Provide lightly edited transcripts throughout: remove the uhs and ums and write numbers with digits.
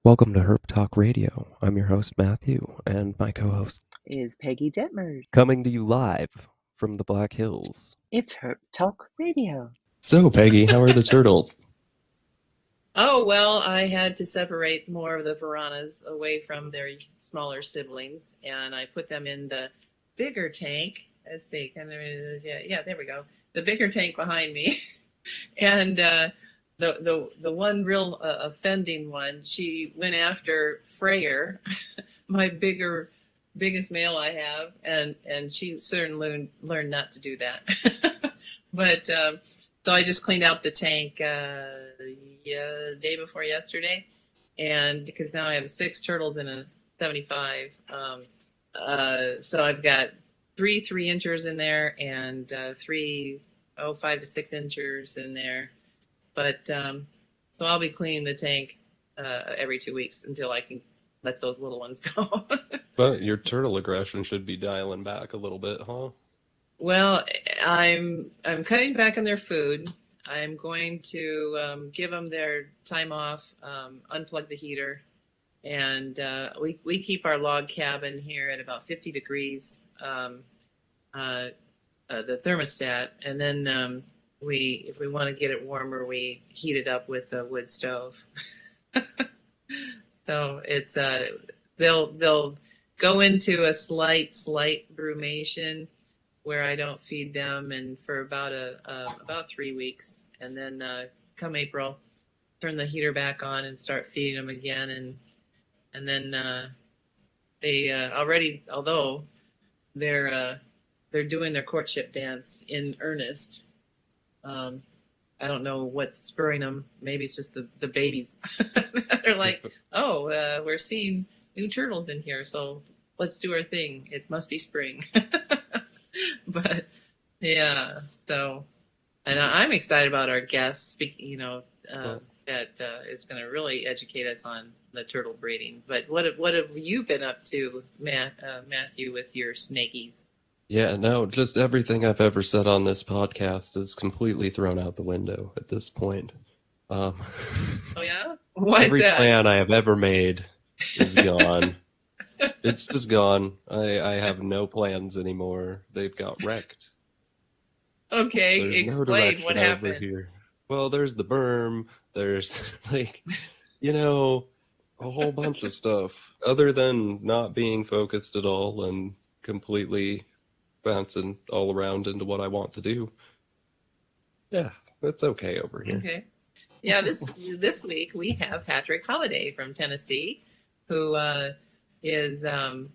Welcome to herptalkradio. I'm your host, Matthew, and my co-host is Peggy Detmers. coming to you live from the Black Hills. It's Herp Talk Radio. So, Peggy, how are the turtles? Oh, well, I had to separate more of the piranhas away from their smaller siblings, and I put them in the bigger tank. Let's see, yeah, there we go. The bigger tank behind me. And the one real offending one, she went after Freyer, my biggest male I have, and she certainly learned not to do that. But so I just cleaned out the tank day before yesterday, and because now I have 6 turtles in a 75, so I've got 3 3-inchers in there and 5 to 6 inchers in there. But so I'll be cleaning the tank every 2 weeks until I can let those little ones go. But your turtle aggression should be dialing back a little bit, huh? Well, I'm cutting back on their food. I'm going to give them their time off, unplug the heater, and we keep our log cabin here at about 50 degrees, the thermostat, and then if we want to get it warmer, we heat it up with a wood stove. So it's they'll go into a slight brumation where I don't feed them, and for about 3 weeks, and then come April, turn the heater back on and start feeding them again, and then they already, although they're doing their courtship dance in earnest. I don't know what's spurring them. Maybe it's just the babies. They're like, oh, we're seeing new turtles in here, so let's do our thing. It must be spring. But yeah, so, and I'm excited about our guest speaking, that is going to really educate us on the turtle breeding. But what have you been up to, Matthew, with your snakies? Yeah, no, just everything I've ever said on this podcast is completely thrown out the window at this point. Oh yeah? Why is that? Every plan I have ever made is gone. It's just gone. I have no plans anymore. They've got wrecked. Okay, There's explain no what over happened. here. Well, there's the berm. There's a whole bunch of stuff other than not being focused at all and completely bouncing all around into what I want to do. Yeah, that's okay over here. Okay. Yeah, this week we have Patrick Holliday from Tennessee, who is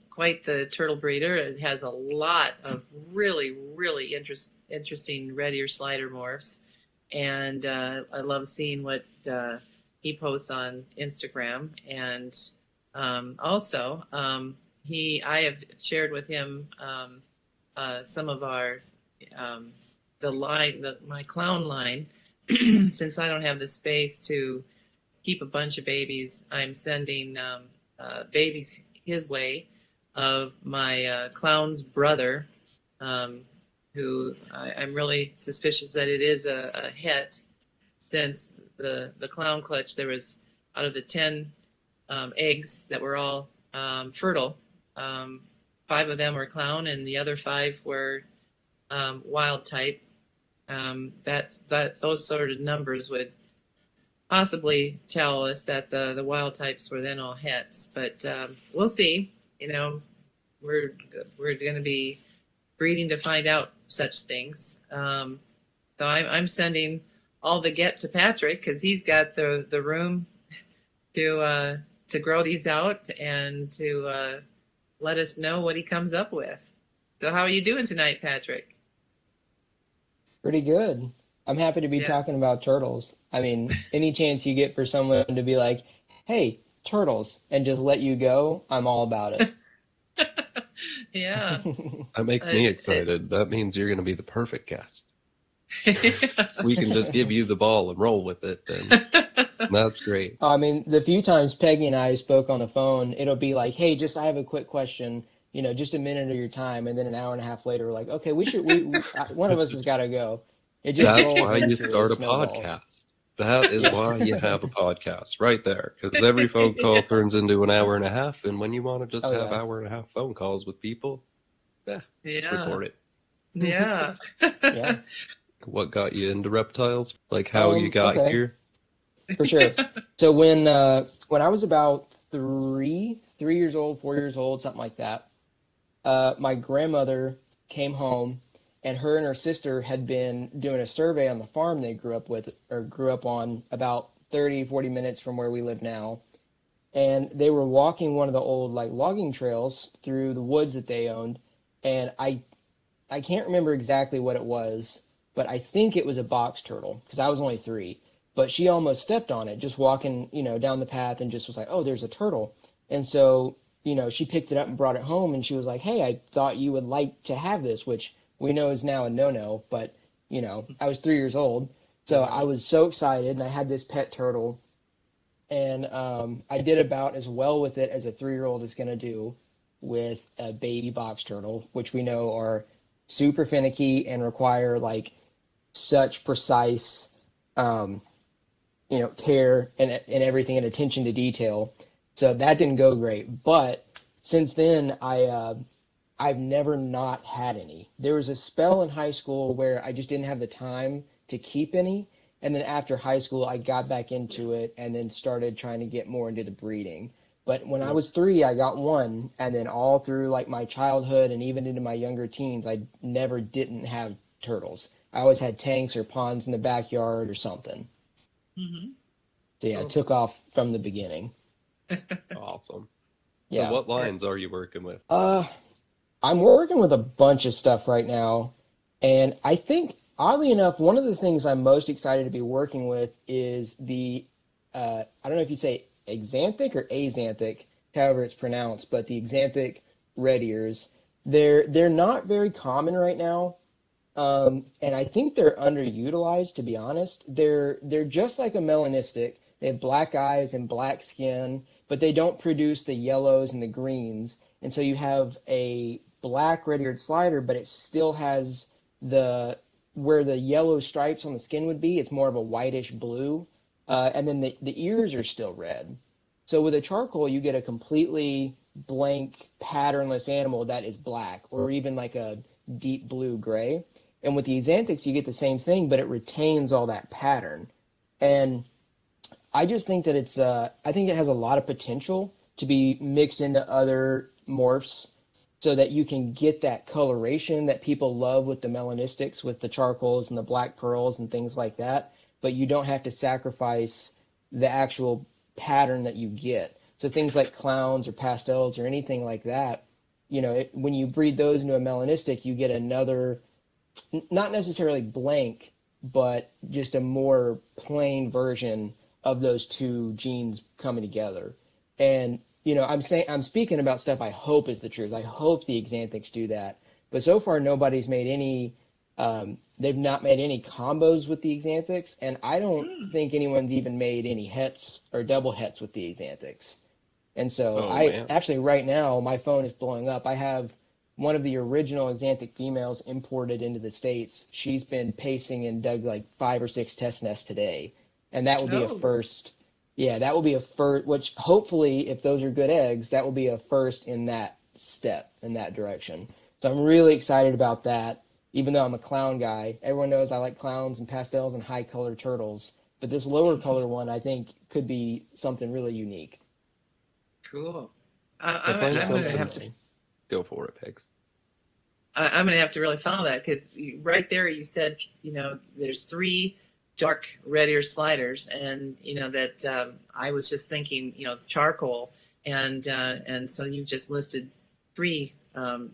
quite the turtle breeder. It has a lot of really, really interesting red ear slider morphs, and I love seeing what he posts on Instagram. And also, I have shared with him some of our my clown line. Since I don't have the space to keep a bunch of babies, I'm sending babies his way of my clown's brother, who I'm really suspicious that it is a het, since the clown clutch, there was, out of the 10 eggs that were all fertile, 5 of them were clown and the other 5 were wild type. Those sort of numbers would possibly tell us that the wild types were then all hets, but we'll see. We're going to be breeding to find out such things. So I'm sending all the get to Patrick, because he's got the room to grow these out and to let us know what he comes up with. So how are you doing tonight, Patrick? Pretty good. I'm happy to be talking about turtles. I mean, any chance you get for someone to be like, hey, turtles, and just let you go, I'm all about it. Yeah. That makes me excited. That means you're going to be the perfect guest. We can just give you the ball and roll with it, then that's great. I mean, the few times Peggy and I spoke on the phone, it'll be like, hey, I have a quick question, just a minute of your time. And then an hour and a half later, we're like, okay, we one of us has got to go. It just That's rolls why you into start a snowballs. podcast. That is why you have a podcast right there, because every phone call turns into an hour and a half, and when you want to just Oh, have yeah. hour and a half phone calls with people, just record it. Yeah. Yeah. What got you into reptiles? Like how you got Okay. here? For sure. So when I was about 3 years old, 4 years old, something like that, my grandmother came home, and her sister had been doing a survey on the farm they grew up on, about 30, 40 minutes from where we live now. And they were walking one of the old like logging trails through the woods that they owned, and I can't remember exactly what it was, but I think it was a box turtle because I was only 3. But she almost stepped on it just walking, down the path, and just was like, "Oh, there's a turtle." And so, she picked it up and brought it home, and she was like, "Hey, I thought you would like to have this," which we know is now a no-no, but I was 3 years old, so I was so excited, and I had this pet turtle, and I did about as well with it as a 3-year-old is going to do with a baby box turtle, which we know are super finicky and require like such precise, care and everything and attention to detail. So that didn't go great. But since then, I've never not had any. There was a spell in high school where I just didn't have the time to keep any. And then after high school, I got back into it and then started trying to get more into the breeding. But when I was 3, I got one, and then all through like my childhood and even into my younger teens, I never didn't have turtles. I always had tanks or ponds in the backyard or something. Mm-hmm. So yeah, it took off from the beginning. Awesome. Yeah. So what lines are you working with? I'm working with a bunch of stuff right now, and I think oddly enough, one of the things I'm most excited to be working with is the I don't know if you say axanthic or azanthic, however it's pronounced, but the axanthic red ears. They're not very common right now, and I think they're underutilized. To be honest, they're just like a melanistic. They have black eyes and black skin, but they don't produce the yellows and the greens. And so you have a black red-eared slider, but it still has where the yellow stripes on the skin would be. It's more of a whitish blue, and then the ears are still red. So with a charcoal, you get a completely blank, patternless animal that is black, or even like a deep blue gray. And with the axanthics, you get the same thing, but it retains all that pattern. And I just think that I think it has a lot of potential to be mixed into other morphs so that you can get that coloration that people love with the melanistics, with the charcoals and the black pearls and things like that, but you don't have to sacrifice the actual pattern that you get. So things like clowns or pastels or anything like that, when you breed those into a melanistic, you get another, not necessarily blank, but just a more plain version of those two genes coming together. And I'm speaking about stuff I hope is the truth. I hope the axanthics do that. But so far, nobody's made any. They've not made any combos with the axanthics, and I don't think anyone's even made any hets or double hets with the axanthics. And so actually right now my phone is blowing up. I have one of the original axanthic females imported into the States. She's been pacing and dug like 5 or 6 test nests today, and that will be a first. Yeah, that will be a first, which hopefully, if those are good eggs, that will be a first in that step, in that direction. So I'm really excited about that, even though I'm a clown guy. Everyone knows I like clowns and pastels and high-colored turtles. But this lower color one, I think, could be something really unique. Cool. I'm going to have to go for it, Pigs. I'm going to have to really follow that, because right there you said, there's 3 dark red ear sliders, and that I was just thinking, charcoal, and so you just listed 3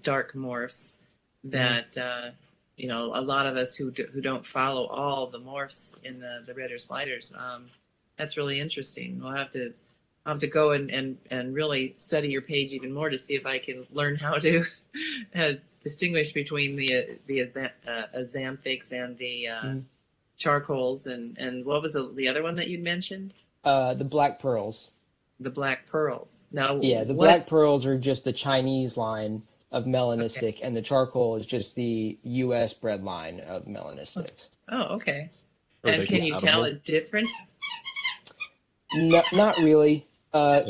dark morphs that a lot of us who don't follow all the morphs in the red ear sliders, that's really interesting. I'll have to go and really study your page even more to see if I can learn how to distinguish between the axanthics and the charcoals, and what was the other one that you mentioned? The black pearls. The black pearls. Now, yeah, the black pearls are just the Chinese line of melanistic, and the charcoal is just the U.S. bred line of melanistics. Oh, okay. Are And they can you tell a compatible? difference? No, not really. Oh,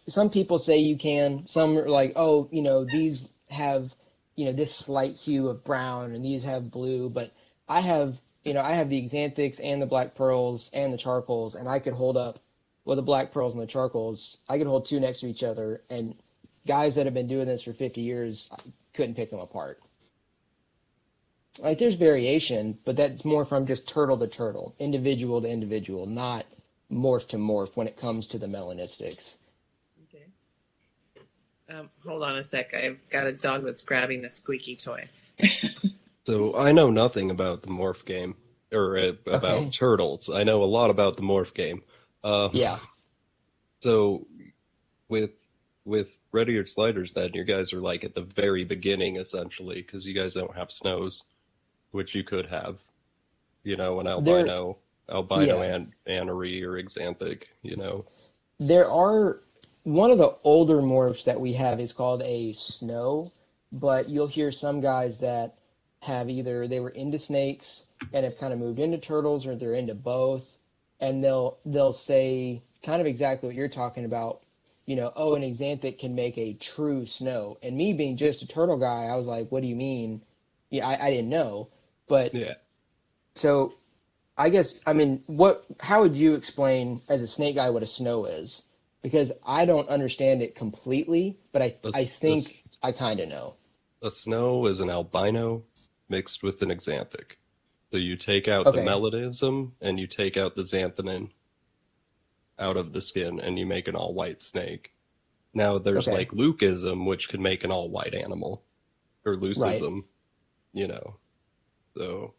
Some people say you can. Some are like, oh, these have, this slight hue of brown, and these have blue. But I have, I have the xanthics and the black pearls and the charcoals, and I could hold up, well, the black pearls and the charcoals. I could hold two next to each other, and guys that have been doing this for 50 years couldn't pick them apart. Like there's variation, but that's more from just turtle to turtle, individual to individual, not morph to morph when it comes to the melanistics. Okay. Hold on a sec. I've got a dog that's grabbing a squeaky toy. so I know nothing about the morph game or about Okay. turtles. I know a lot about the morph game. Uh, Yeah. so with red-eared sliders, then you guys are like at the very beginning essentially, because you guys don't have snows, which you could have. An There, albino yeah. and anery or xanthic. There are one of the older morphs that we have is called a snow, but you'll hear some guys that have either they were into snakes and have kind of moved into turtles or they're into both, and they'll say kind of exactly what you're talking about. Oh, an xanthic can make a true snow. And me being just a turtle guy, I was like, what do you mean? Yeah, I didn't know. But Yeah. so I guess, I mean, how would you explain as a snake guy what a snow is? Because I don't understand it completely, but I Let's this think I kind of know. A snow is an albino mixed with an xanthic. So you take out the Okay. melanism and you take out the xanthanin out of the skin and you make an all white snake. Now there's Okay. like leucism, which could make an all white animal, or Right. leucism, you know. So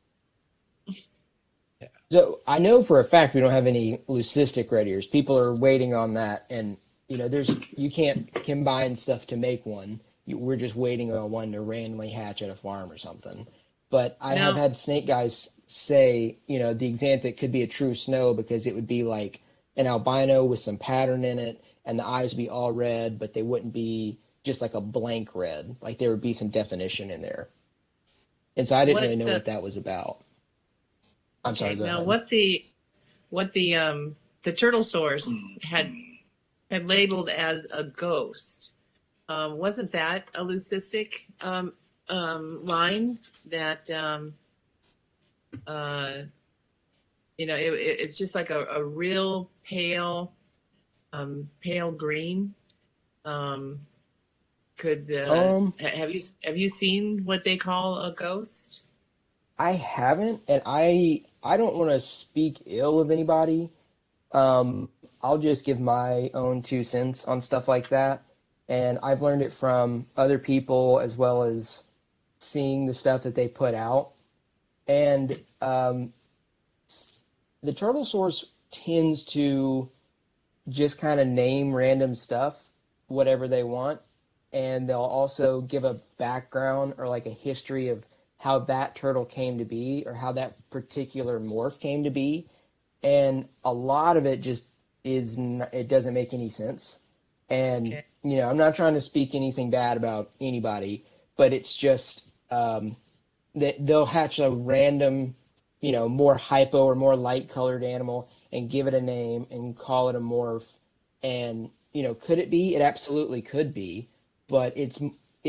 yeah. So I know for a fact we don't have any leucistic red ears. People are waiting on that, and you can't combine stuff to make one. We're just waiting on one to randomly hatch at a farm or something. But I have Now, had snake guys say, the xanthic could be a true snow because it would be like an albino with some pattern in it, and the eyes would be all red, but they wouldn't be just like a blank red. Like there would be some definition in there. And so I didn't really what know the what that was about. I'm sorry, okay? go Now, ahead. what the turtle source had labeled as a ghost. Wasn't that a leucistic line that uh, it's just like a real pale green. Um, could Um, have you seen what they call a ghost? I haven't, and I don't want to speak ill of anybody. Um, I'll just give my own 2 cents on stuff like that, and I've learned it from other people as well as seeing the stuff that they put out. And the turtle source tends to just kind of name random stuff, whatever they want, and they'll also give a background or like a history of how that turtle came to be or how that particular morph came to be. And a lot of it just it doesn't make any sense. And Okay. I'm not trying to speak anything bad about anybody, but it's just that they'll hatch a random, more hypo or more light colored animal and give it a name and call it a morph. And, could it be? It absolutely could be, but it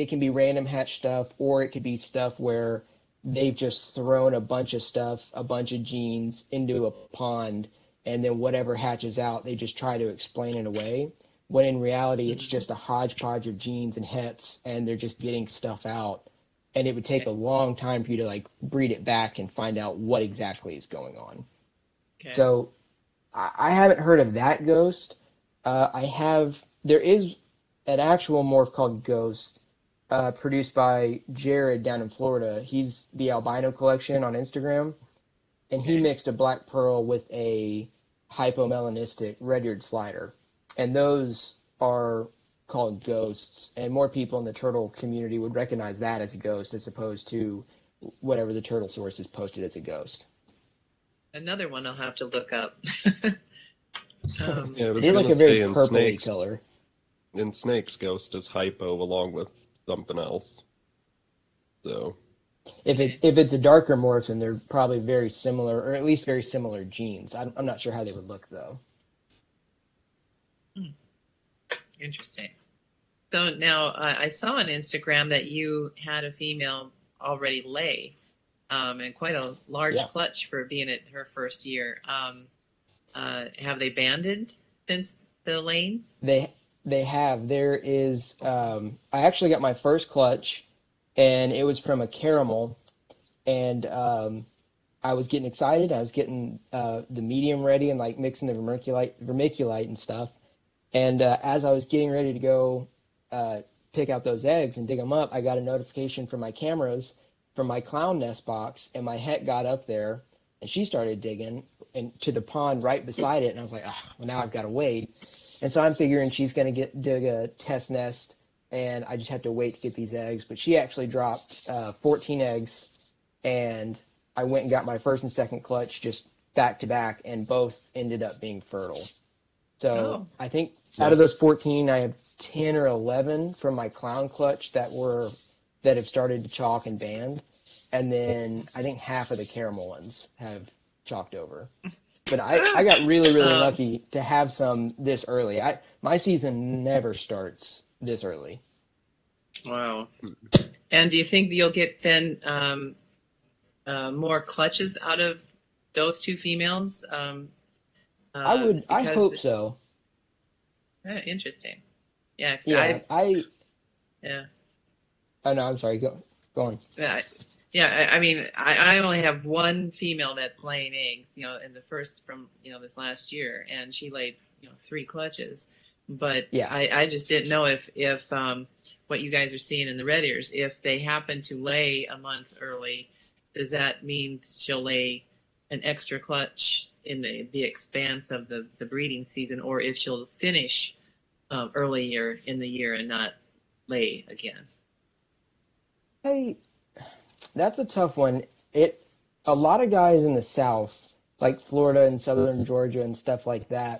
can be random hatch stuff, or it could be stuff where they've just thrown a bunch of stuff, a bunch of genes into a pond, and then whatever hatches out, they just try to explain it away. When in reality, it's just a hodgepodge of genes and hets, and they're just getting stuff out. And it would take Okay. a long time for you to like breed it back and find out what exactly is going on. Okay. So I haven't heard of that ghost. There is an actual morph called Ghost, produced by Jared down in Florida. He's the Albino Collection on Instagram, and he Okay. mixed a black pearl with a hypomelanistic red-eared slider. And those are called ghosts, and more people in the turtle community would recognize that as a ghost as opposed to whatever the turtle source is posted as a ghost. Another one I'll have to look up. Yeah, I was They're gonna like a say very in purpley snakes, color. Ghost is hypo along with something else. So If it's a darker morph, then they're probably very similar, or at least very similar genes. I'm not sure how they would look though. Interesting. So now I saw on Instagram that you had a female already lay, and quite a large clutch for being at her first year. Have they banded since the laying? They have. There is. I actually got my first clutch, and it was from a caramel, and I was getting excited. I was getting the medium ready and like mixing the vermiculite and stuff. And as I was getting ready to go pick out those eggs and dig them up, I got a notification from my cameras from my clown nest box, and my het got up there, and she started digging to the pond right beside it, and I was like, well, now I've got to wait. And so I'm figuring she's going to dig a test nest, and I just have to wait to get these eggs. But she actually dropped 14 eggs, and I went and got my first and second clutch just back to back, and both ended up being fertile. So I think out of those 14, I have 10 or 11 from my clown clutch that have started to chalk and band. And then I think half of the caramel ones have chalked over. But I got really, really lucky to have some this early. My season never starts this early. Wow. And do you think you'll get then more clutches out of those two females? I hope so. Interesting. Yeah. Yeah. Yeah. Oh no, I'm sorry. Go on. Yeah. I mean, I only have one female that's laying eggs, in the first from, this last year, and she laid, 3 clutches. But yeah. I just didn't know if what you guys are seeing in the red ears, if they happen to lay a month early, does that mean she'll lay an extra clutch in the expanse of the breeding season, or if she'll finish earlier in the year and not lay again? Hey, that's a tough one. A lot of guys in the South, like Florida and Southern Georgia and stuff like that,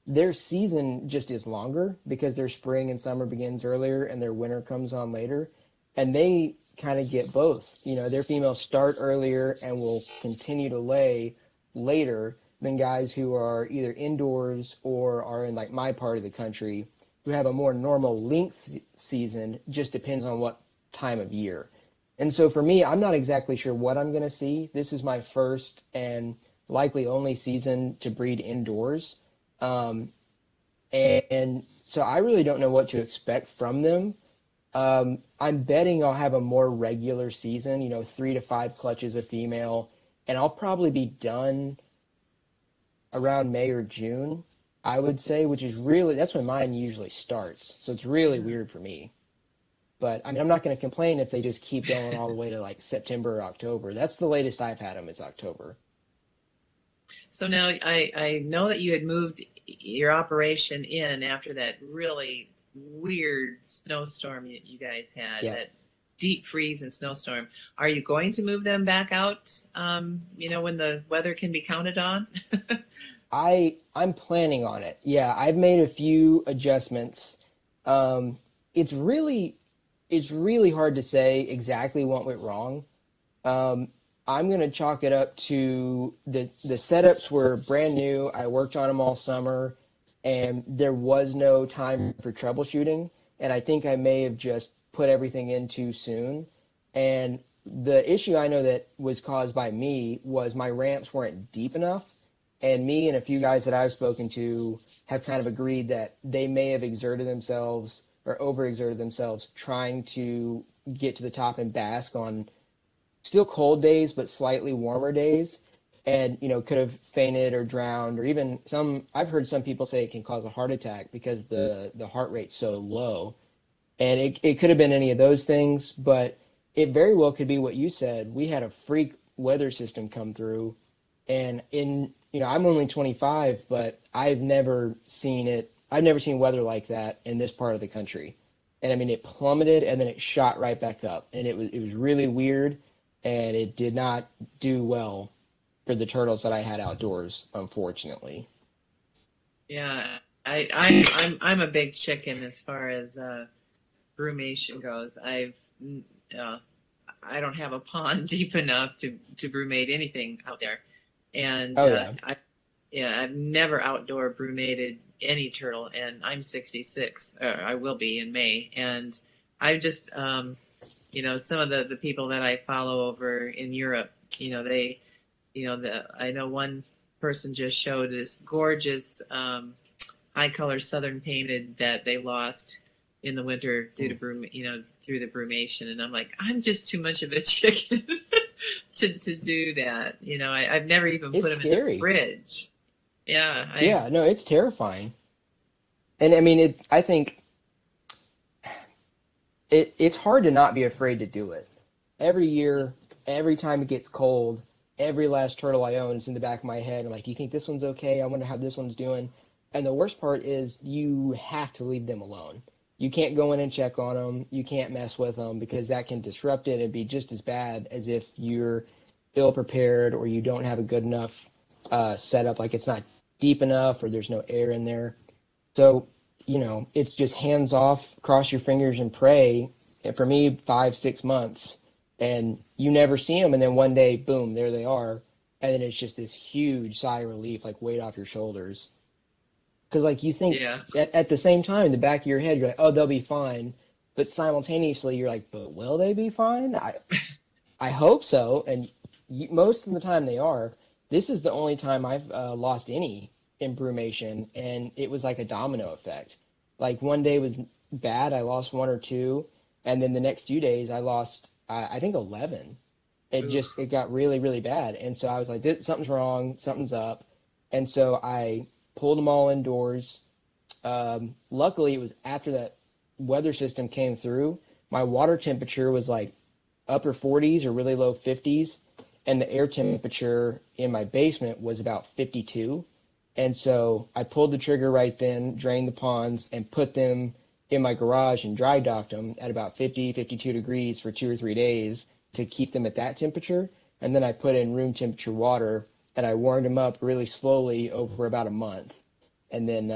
their season just is longer because their spring and summer begins earlier and their winter comes on later, and they kind of get both. Their females start earlier and will continue to lay later than guys who are either indoors or are in like my part of the country who have a more normal length season. Just depends on what time of year. And so for me, I'm not exactly sure what I'm going to see. This is my first and likely only season to breed indoors. And so I really don't know what to expect from them. I'm betting I'll have a more regular season, 3 to 5 clutches a female, and I'll probably be done around May or June, I would say, which is that's when mine usually starts. So it's really weird for me. But I mean, I'm not going to complain if they just keep going all the way to like September or October. That's the latest I've had them is October. So now I know that you had moved your operation in after that really weird snowstorm you guys had, that deep freeze and snowstorm. Are you going to move them back out, when the weather can be counted on? I'm planning on it. Yeah, I've made a few adjustments. It's really hard to say exactly what went wrong. I'm going to chalk it up to the setups were brand new. I worked on them all summer, and there was no time for troubleshooting. And I think I may have just put everything in too soon. And the issue I know that was caused by me was my ramps weren't deep enough. And me and a few guys that I've spoken to have kind of agreed that they may have exerted themselves or overexerted themselves trying to get to the top and bask on still cold days, but slightly warmer days. And, could have fainted or drowned, or even I've heard some people say it can cause a heart attack because the heart rate's so low. And it could have been any of those things, but it very well could be what you said. We had a freak weather system come through, and I'm only 25, but I've never seen weather like that in this part of the country. And I mean, it plummeted and then it shot right back up, and it was really weird, and it did not do well for the turtles that I had outdoors, unfortunately. Yeah, I'm a big chicken as far as brumation goes. I don't have a pond deep enough to brumate anything out there. And I've never outdoor brumated any turtle, and I'm 66. I will be in May, and I just some of the people that I follow over in Europe, they, I know one person just showed this gorgeous high color southern painted that they lost in the winter due to through the brumation, and I'm like, I'm just too much of a chicken to do that. I've never even put them in the fridge. Yeah. No, it's terrifying. And I mean, I think it's hard to not be afraid to do it. Every year, every time it gets cold, every last turtle I own is in the back of my head. I'm like, do you think this one's okay? I wonder how this one's doing. And the worst part is you have to leave them alone. You can't go in and check on them. You can't mess with them because that can disrupt it and be just as bad as if you're ill prepared or you don't have a good enough setup, like it's not deep enough or there's no air in there. So, it's just hands off, cross your fingers and pray. And for me, 5-6 months, and you never see them. And then one day, boom, there they are. And then it's just this huge sigh of relief, like weight off your shoulders. Because like you think at the same time, in the back of your head, you're like, oh, they'll be fine. But simultaneously, you're like, but will they be fine? I hope so. And most of the time they are. This is the only time I've lost any in brumation, and it was like a domino effect. Like one day was bad, I lost 1 or 2, and then the next few days I lost, I think 11. It got really, really bad. And so I was like, something's wrong, something's up. And so I pulled them all indoors. Luckily, it was after that weather system came through. My water temperature was like upper 40s or really low 50s, and the air temperature in my basement was about 52. And so I pulled the trigger right then, drained the ponds, and put them in my garage and dry docked them at about 50, 52 degrees for 2 or 3 days to keep them at that temperature. And then I put in room temperature water, and I warmed them up really slowly over about a month. And then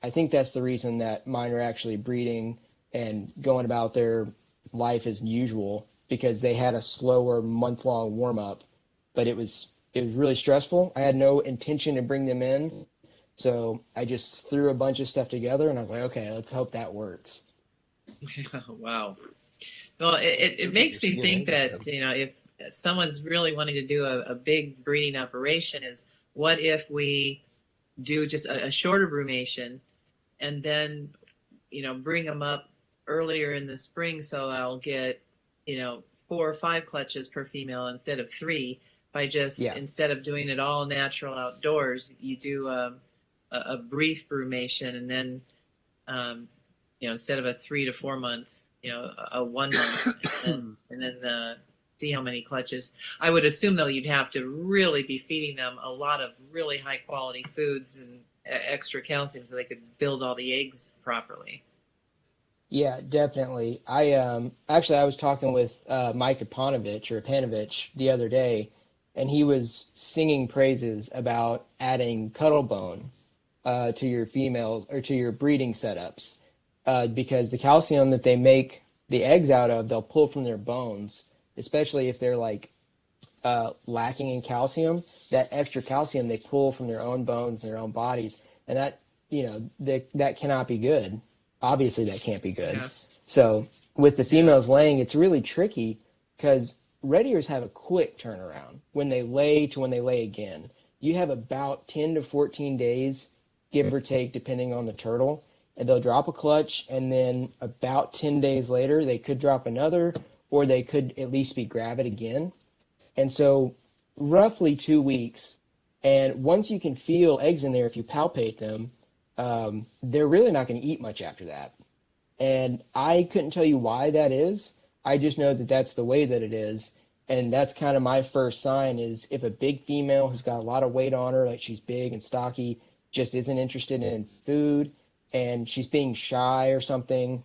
I think that's the reason that mine are actually breeding and going about their life as usual, because they had a slower month-long warm-up. But it was really stressful. I had no intention to bring them in. So I just threw a bunch of stuff together, and I was like, okay, let's hope that works. Wow. Well, it makes me think that, if someone's really wanting to do a big breeding operation, is what if we do just a shorter brumation and then, bring them up earlier in the spring, so I'll get, 4 or 5 clutches per female instead of 3, by just, instead of doing it all natural outdoors, you do a brief brumation, and then, instead of a 3 to 4 month, a 1 month, and then see how many clutches. I would assume, though, you'd have to really be feeding them a lot of really high quality foods and extra calcium so they could build all the eggs properly. Yeah, definitely. I was talking with Mike Panovich the other day, and he was singing praises about adding cuttle bone to your females or to your breeding setups, because the calcium that they make the eggs out of, they'll pull from their bones, especially if they're like lacking in calcium. That extra calcium they pull from their own bones and their own bodies, and that that cannot be good. Obviously, that can't be good. Yeah. So with the females laying, it's really tricky because red ears have a quick turnaround when they lay to when they lay again. You have about 10 to 14 days, give or take, depending on the turtle, and they'll drop a clutch, and then about 10 days later, they could drop another, or they could at least be gravid again. And so roughly 2 weeks, and once you can feel eggs in there, if you palpate them, they're really not going to eat much after that. And I couldn't tell you why that is. I just know that that's the way that it is. And that's kind of my first sign, is if a big female who's got a lot of weight on her, like she's big and stocky, just isn't interested in food, and she's being shy or something,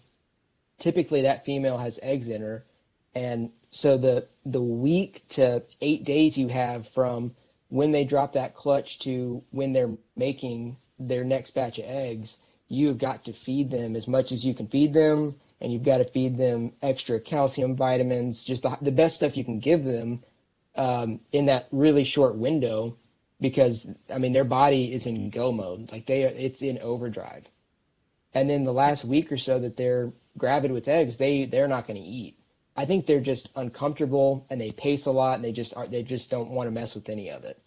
typically that female has eggs in her. And so the week to 8 days you have from when they drop that clutch to when they're making their next batch of eggs, you've got to feed them as much as you can feed them, and you've got to feed them extra calcium, vitamins, just the best stuff you can give them in that really short window, because I mean their body is in go mode, like it's in overdrive. And then the last week or so that they're gravid with eggs, they're not going to eat. I think they're just uncomfortable and they pace a lot and they just don't want to mess with any of it.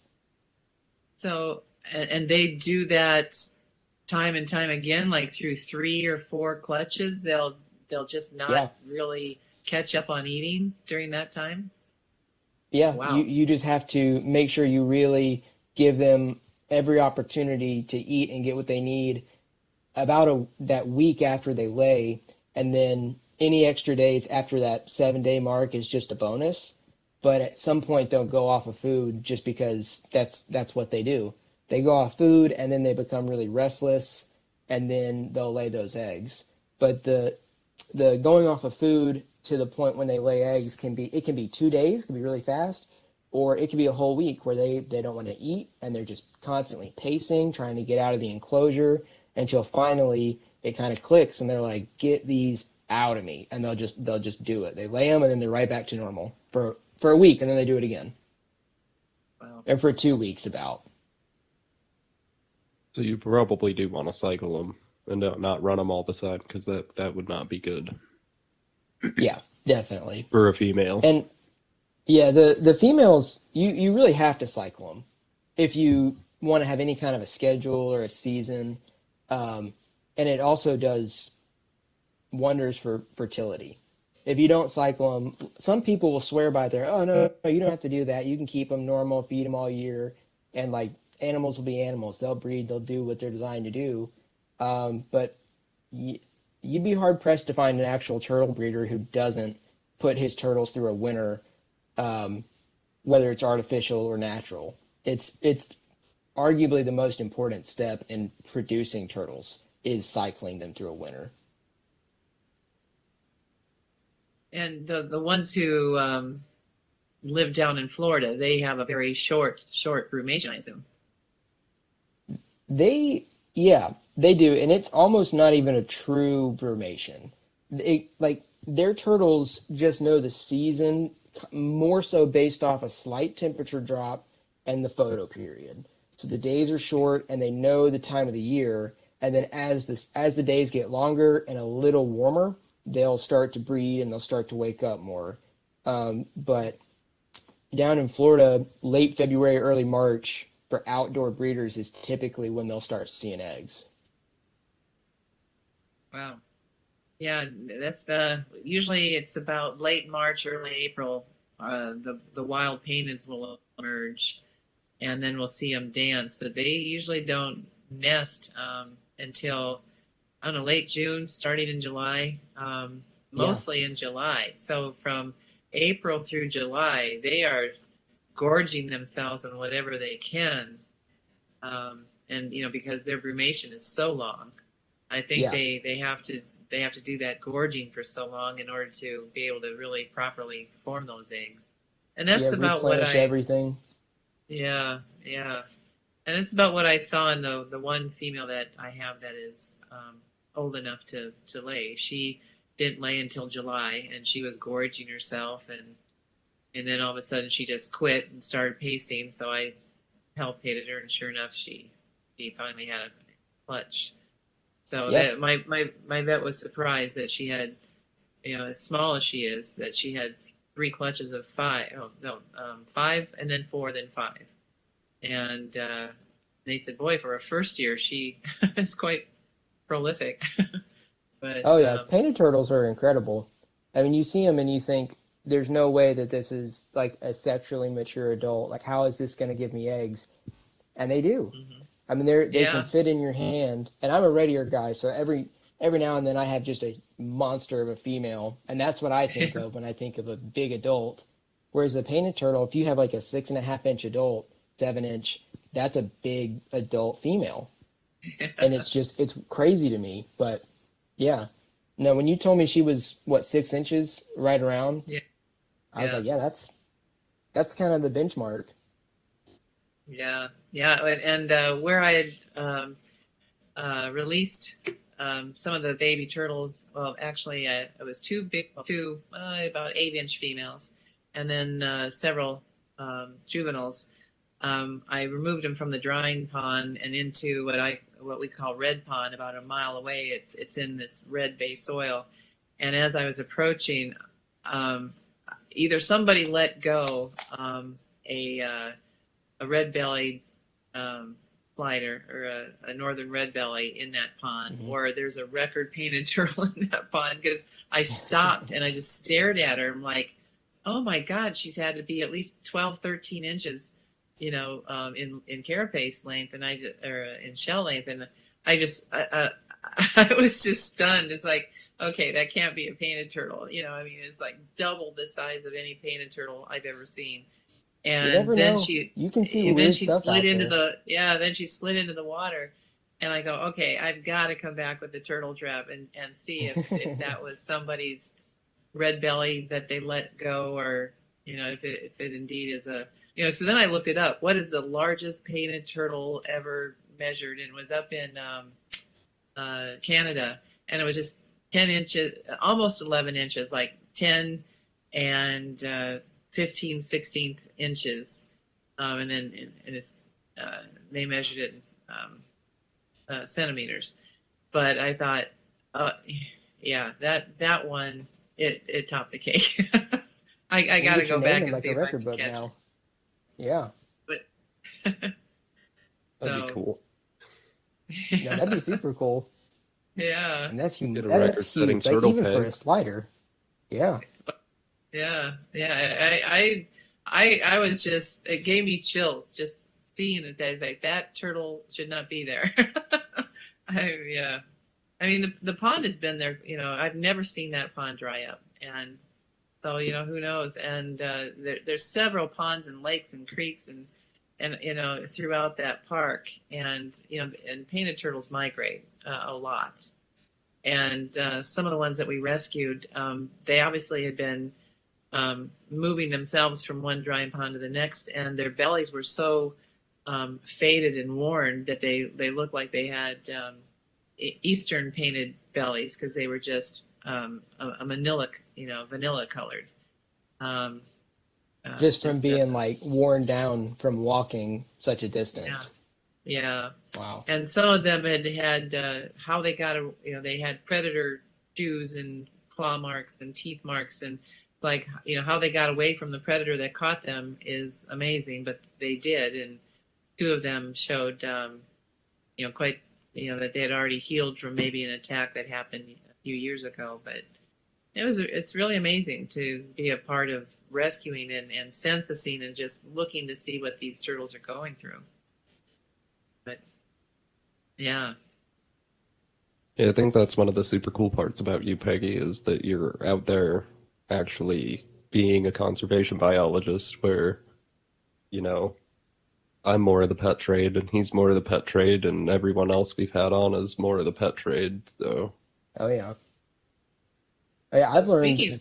So, and they do that time and time again, like through 3 or 4 clutches, they'll just not really catch up on eating during that time. Yeah, Wow. you just have to make sure you really give them every opportunity to eat and get what they need about that week after they lay, and then any extra days after that 7-day mark is just a bonus. But at some point they'll go off of food just because that's what they do. They go off food and then they become really restless and then they'll lay those eggs. But the going off of food to the point when they lay eggs can be 2 days, can be really fast, or it can be a whole week where they don't want to eat and they're just constantly pacing, trying to get out of the enclosure until finally it kind of clicks and they're like, get these out of me, and they'll just do it. They lay them and then they're right back to normal for a week, and then they do it again. Wow. And for 2 weeks about. So you probably do want to cycle them and not run them all the time, because that would not be good. Yeah, definitely. For a female. And yeah, the females, you really have to cycle them if you want to have any kind of a schedule or a season. And it also does wonders for fertility. If you don't cycle them, some people will swear by their, oh, no, you don't have to do that. You can keep them normal, feed them all year. And like animals will be animals. They'll breed, they'll do what they're designed to do. But you'd be hard pressed to find an actual turtle breeder who doesn't put his turtles through a winter, whether it's artificial or natural. It's arguably the most important step in producing turtles is cycling them through a winter. And the ones who live down in Florida, they have a very short brumation, I assume. They do, and it's almost not even a true brumation. Like their turtles just know the season more so based off a slight temperature drop and the photo period. So the days are short, and they know the time of the year. And then as the days get longer and a little warmer, they'll start to breed and they'll start to wake up more. But down in Florida, late February, early March for outdoor breeders is typically when they'll start seeing eggs. Wow. Yeah, that's usually it's about late March, early April. The wild paintings will emerge, and then we'll see them dance. But they usually don't nest until, I don't know, late June, starting in July, mostly in July. So from April through July, they are gorging themselves on whatever they can, and because their brumation is so long, I think they have to do that gorging for so long in order to be able to really properly form those eggs. And that's about what everything. Yeah. And it's about what I saw in the one female that I have that is old enough to lay. She didn't lay until July, and she was gorging herself, and then all of a sudden she just quit and started pacing. So I palpated her, and sure enough, she finally had a clutch. So that my vet was surprised that she had, as small as she is, that she had 3 clutches of 5. Oh no, 5, and then 4, then 5. And they said, boy, for a first year, she is quite prolific. But painted turtles are incredible. I mean, you see them and you think there's no way that this is like a sexually mature adult. Like, how is this going to give me eggs? And they do. Mm-hmm. I mean, they can fit in your hand. And I'm a red-eared guy, so every now and then I have just a monster of a female, and that's what I think of when I think of a big adult. Whereas a painted turtle, if you have like a 6.5-inch adult, 7-inch, that's a big adult female. And it's crazy to me. But yeah, no, when you told me she was 6 inches right around, I was like, that's kind of the benchmark. Yeah, and where I had released some of the baby turtles. Well, actually, it was two about 8-inch females, and then several juveniles. I removed them from the drying pond and into what we call red pond, about a mile away. It's in this red bay soil, and as I was approaching, either somebody let go a red-bellied slider or a northern red-belly in that pond, or there's a record painted turtle in that pond, because I stopped and I just stared at her. I'm like, oh my God, she's had to be at least 12, 13 inches, in carapace length, and in shell length, and I was just stunned. It's like, okay, that can't be a painted turtle. It's like double the size of any painted turtle I've ever seen. And then you can see weird stuff slid out into there. then she slid into the water, and I go, okay, I've got to come back with the turtle trap and see if that was somebody's red belly that they let go, or if it indeed is a So then I looked it up. What is the largest painted turtle ever measured? And it was up in Canada, and it was just 10 inches, almost 11 inches, like 10 and 15 16th inches, and then they measured it in centimeters. But I thought, yeah, that one, it topped the cake. I got to go back and see if I can catch it. Yeah. But that'd be cool. Yeah, that'd be super cool. Yeah. And that's huge. Get a That's huge. Like, turtle even peg for a slider. Yeah. Yeah. I was just, it gave me chills just seeing it. Like, that turtle should not be there. Yeah. I mean, the pond has been there, I've never seen that pond dry up. And so, who knows? And there's several ponds and lakes and creeks and throughout that park. And, and painted turtles migrate a lot. And some of the ones that we rescued, they obviously had been moving themselves from one drying pond to the next, and their bellies were so faded and worn that they looked like they had Eastern painted bellies, because they were just a vanilla colored. Just from being like worn down from walking such a distance. Yeah. Wow. And some of them had how they got, they had predator dews and claw marks and teeth marks, and like, how they got away from the predator that caught them is amazing, but they did. And two of them showed, quite, that they had already healed from maybe an attack that happened a few years ago. But it's really amazing to be a part of rescuing and censusing and just looking to see what these turtles are going through. But yeah. Yeah, I think that's one of the super cool parts about you, Peggy, is that you're out there actually being a conservation biologist, where, I'm more of the pet trade and he's more of the pet trade, and everyone else we've had on is more of the pet trade. So. Oh yeah. I've learned.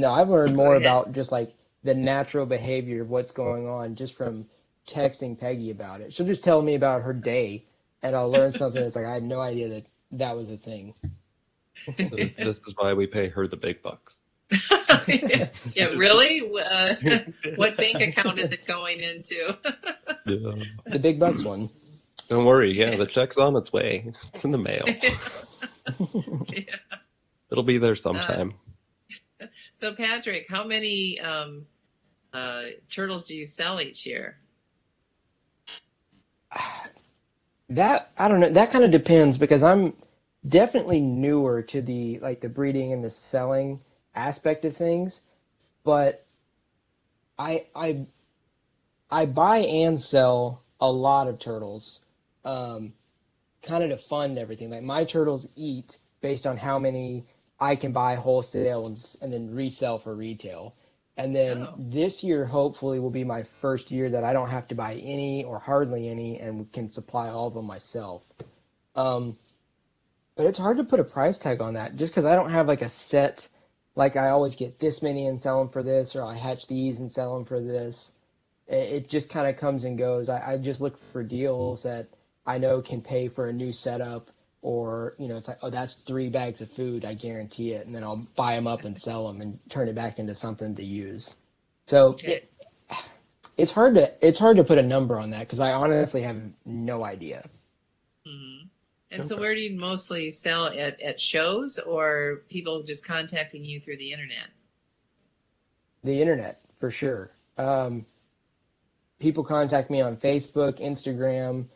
I've learned more about just like the natural behavior of what's going on just from texting Peggy about it. She'll just tell me about her day, and I'll learn something that's like I had no idea that was a thing. This is why we pay her the big bucks. Yeah, really? What bank account is it going into? Yeah. The big bucks one. Don't worry. Yeah, the check's on its way. It's in the mail. Yeah. It'll be there sometime. So, Patrick, how many turtles do you sell each year? That, I don't know. That kind of depends, because I'm definitely newer to the breeding and the selling aspect of things, but I buy and sell a lot of turtles, kind of to fund everything. Like, my turtles eat based on how many I can buy wholesale and then resell for retail. And then this year, hopefully, will be my first year that I don't have to buy any or hardly any and can supply all of them myself. But it's hard to put a price tag on that, just because I don't have like a set, like I always get this many and sell them for this, or I hatch these and sell them for this. It just kind of comes and goes. I just look for deals that I know can pay for a new setup, or it's like, oh, that's 3 bags of food, I guarantee it, and then I'll buy them up and sell them and turn it back into something to use. So Okay. it's hard to put a number on that because I honestly have no idea. Mm-hmm. And so where do you mostly sell, at shows, or people just contacting you through the internet? The internet, for sure. People contact me on Facebook, Instagram.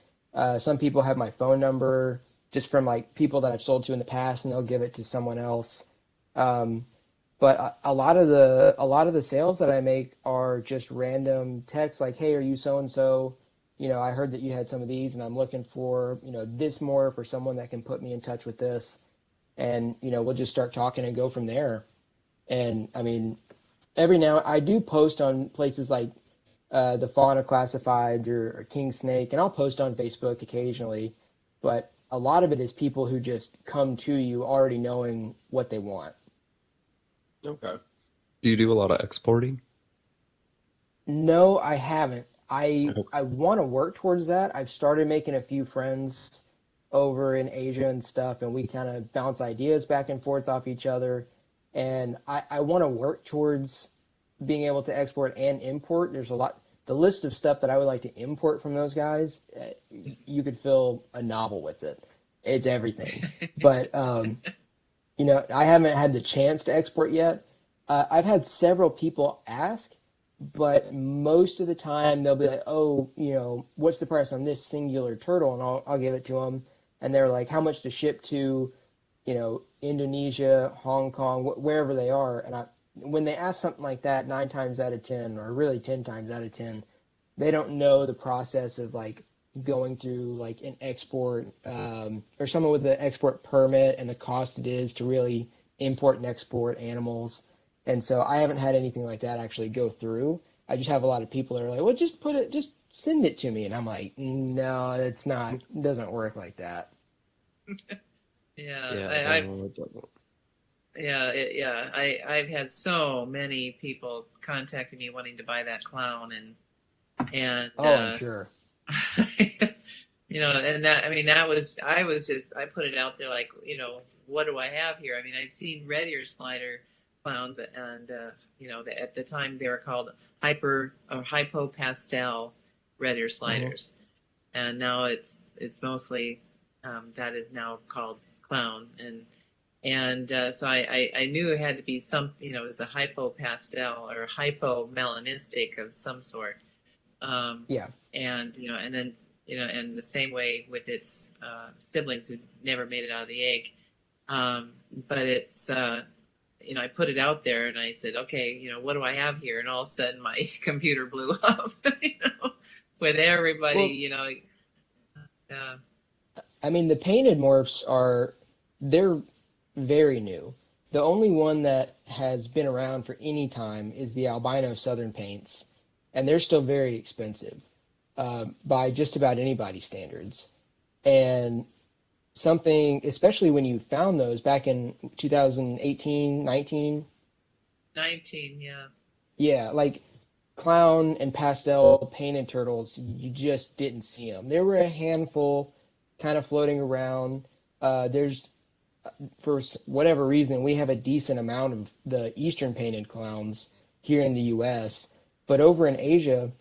Some people have my phone number just from like people that I've sold to in the past, and they'll give it to someone else. But a lot of the sales that I make are just random texts like, "Hey, are you so and so? I heard that you had some of these, and I'm looking for this more for someone that can put me in touch with this." And we'll just start talking and go from there. And I mean, every now I do post on places like the Fauna Classifieds or King Snake, and I'll post on Facebook occasionally. But a lot of it is people who just come to you already knowing what they want. Okay. Do you do a lot of exporting? No, I haven't. I Okay. I want to work towards that. I've started making a few friends over in Asia and stuff, and we kind of bounce ideas back and forth off each other. And I want to work towards being able to export and import. There's a lot. The list of stuff that I would like to import from those guys, you could fill a novel with it. It's everything. But I haven't had the chance to export yet. I've had several people ask, but most of the time they'll be like, "Oh, what's the price on this singular turtle?" And I'll give it to them, and they're like, "How much to ship to, Indonesia, Hong Kong, wherever they are?" And when they ask something like that, 9 times out of 10, or really 10 times out of 10, they don't know the process of like going through like an export or someone with an export permit and the cost it is to really import and export animals. And so I haven't had anything like that actually go through. I just have a lot of people that are like, "Well, just send it to me." And I'm like, "No, it doesn't work like that." Yeah, Yeah, no, it doesn't. I've had so many people contacting me wanting to buy that clown, and Oh, I'm sure. and that, I mean, I put it out there like, what do I have here? I mean, I've seen red ear slider clowns, and at the time they were called hypo pastel red ear sliders, and now it's mostly that is now called clown, and so I knew it had to be some, it was a hypo pastel or hypo melanistic of some sort. Yeah. And and then and the same way with its siblings who never made it out of the egg. But it's I put it out there and I said, okay, what do I have here? And all of a sudden my computer blew up, with everybody, I mean, the painted morphs they're very new. The only one that has been around for any time is the albino southern paints, and they're still very expensive by just about anybody's standards. And something, especially when you found those back in 2018, 19. 19, yeah. Yeah, like clown and pastel painted turtles, you just didn't see them. There were a handful kind of floating around. For whatever reason, we have a decent amount of the Eastern painted clowns here in the US. But over in Asia,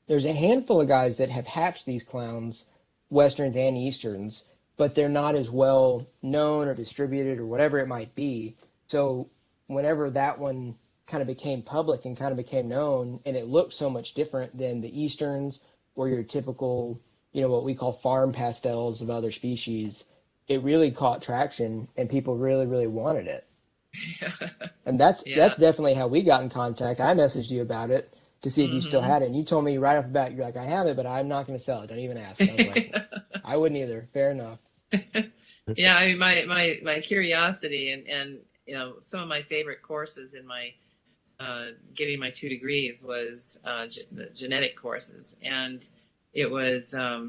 there's a handful of guys that have hatched these clowns, Westerns and Easterns, but they're not as well known or distributed or whatever it might be. So whenever that one kind of became public and kind of became known, and it looked so much different than the Easterns or your typical, what we call farm pastels of other species, it really caught traction and people really, really wanted it. And that's definitely how we got in contact. I messaged you about it to see if you still had it. And you told me right off the bat, you're like, "I have it, but I'm not going to sell it. Don't even ask." I was like, I wouldn't either. Fair enough. Yeah, I mean, my curiosity and some of my favorite courses in my getting my 2 degrees was the genetic courses, and it was I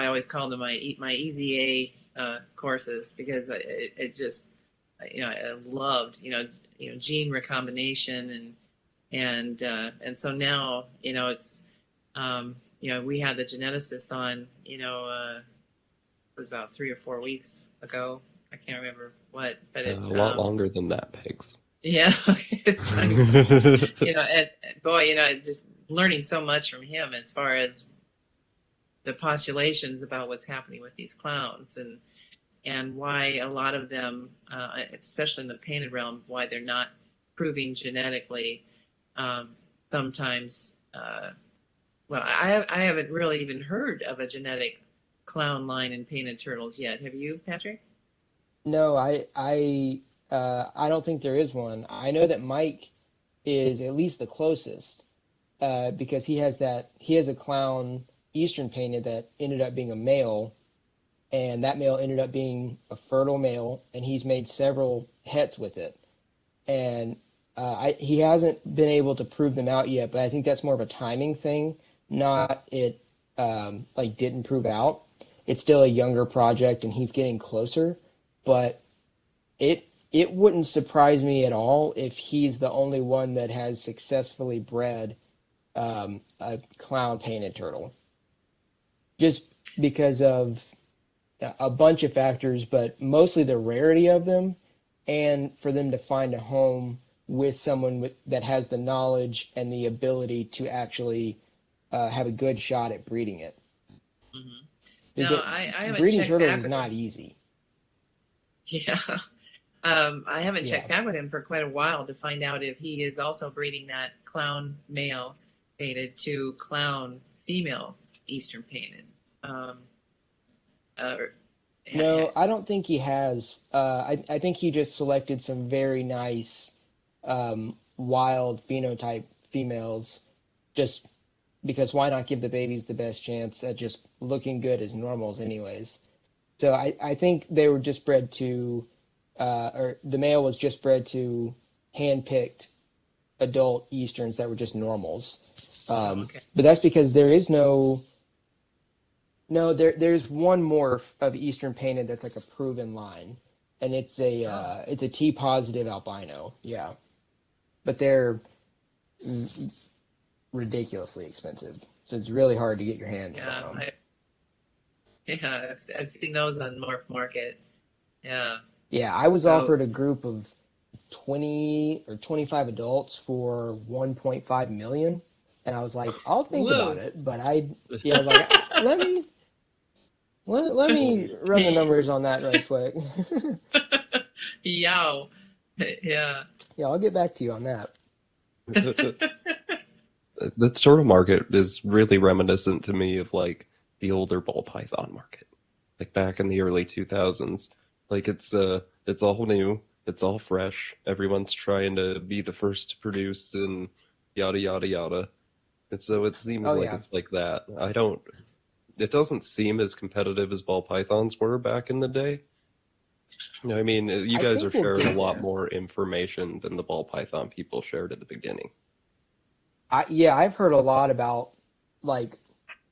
always called them my easy A courses, because it just I loved gene recombination, and so now we had the geneticist on was about 3 or 4 weeks ago. I can't remember what, but A it's lot longer than that, pigs. yeah. It's and boy, just learning so much from him as far as the postulations about what's happening with these clowns and why a lot of them, especially in the painted realm, why they're not proving genetically sometimes. Well, I haven't really even heard of a genetic clown line in painted turtles yet. Have you, Patrick? No, I don't think there is one. I know that Mike is at least the closest, because he has a clown Eastern painted that ended up being a male, and that male ended up being a fertile male, and he's made several hets with it. And he hasn't been able to prove them out yet, but I think that's more of a timing thing, not it like didn't prove out. It's still a younger project, and he's getting closer, but it wouldn't surprise me at all if he's the only one that has successfully bred a clown painted turtle. Just because of a bunch of factors, but mostly the rarity of them, and for them to find a home with someone that has the knowledge and the ability to actually have a good shot at breeding it. Mm-hmm. No, I haven't breeding checked turtles back is with not him. easy. Yeah. I haven't checked back with him for quite a while to find out if he is also breeding that clown male painted to clown female Eastern painteds. No, I don't think he has. I think he just selected some very nice wild phenotype females, just because why not give the babies the best chance at just looking good as normals anyways. So I think they were just bred to, or the male was just bred to hand-picked adult Easterns that were just normals. Okay. But that's because there is there's one morph of Eastern painted that's like a proven line, and it's a T positive albino. Yeah, but they're ridiculously expensive, so it's really hard to get your hands on them. I've seen those on Morph Market. Yeah. Yeah, I was offered a group of 20 or 25 adults for 1.5 million, and I was like, I'll think about it, but I was like, let me run the numbers on that right quick. Yow. Yeah. Yeah, I'll get back to you on that. The turtle market is really reminiscent to me of like the older ball python market, like back in the early 2000s. Like it's all new, it's all fresh. Everyone's trying to be the first to produce and yada yada yada. And so it seems it's like that. It doesn't seem as competitive as ball pythons were back in the day. I mean, you guys are sharing a lot more information than the ball python people shared at the beginning. I've heard a lot about like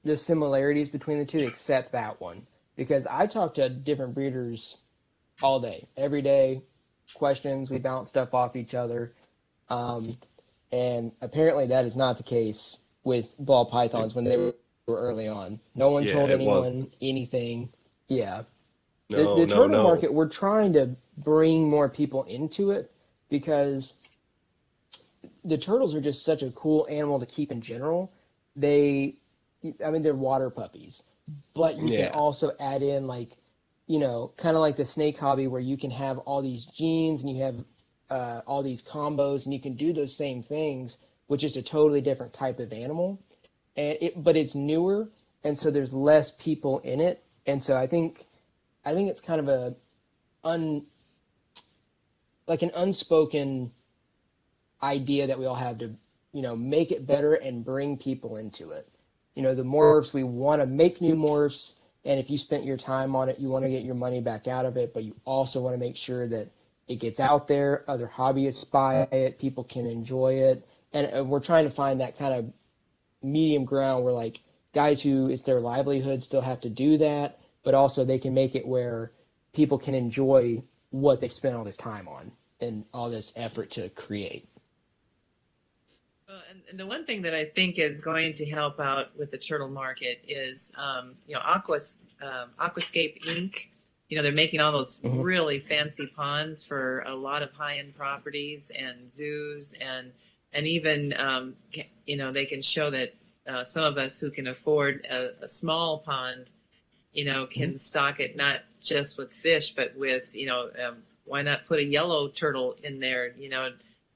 the similarities between the two, except that one, because I talk to different breeders all day, every day, questions, we bounce stuff off each other, and apparently that is not the case with ball pythons when they were early on. No one told anyone anything. Yeah. The turtle market, we're trying to bring more people into it because the turtles are just such a cool animal to keep in general. They're water puppies, but you can also add in kind of like the snake hobby where you can have all these genes and you have all these combos and you can do those same things with just a totally different type of animal. But it's newer, and so there's less people in it. And so I think it's kind of an unspoken idea that we all have to, make it better and bring people into it. The morphs, we want to make new morphs, and if you spent your time on it, you want to get your money back out of it, but you also want to make sure that it gets out there, other hobbyists buy it, people can enjoy it. And we're trying to find that kind of medium ground where like guys who it's their livelihood still have to do that, but also they can make it where people can enjoy what they spent all this time on and all this effort to create. Well, and the one thing that I think is going to help out with the turtle market is, Aqua's Aquascape Inc. They're making all those Mhm. really fancy ponds for a lot of high-end properties and zoos, and even they can show that some of us who can afford a small pond, can stock it not just with fish, but with why not put a yellow turtle in there,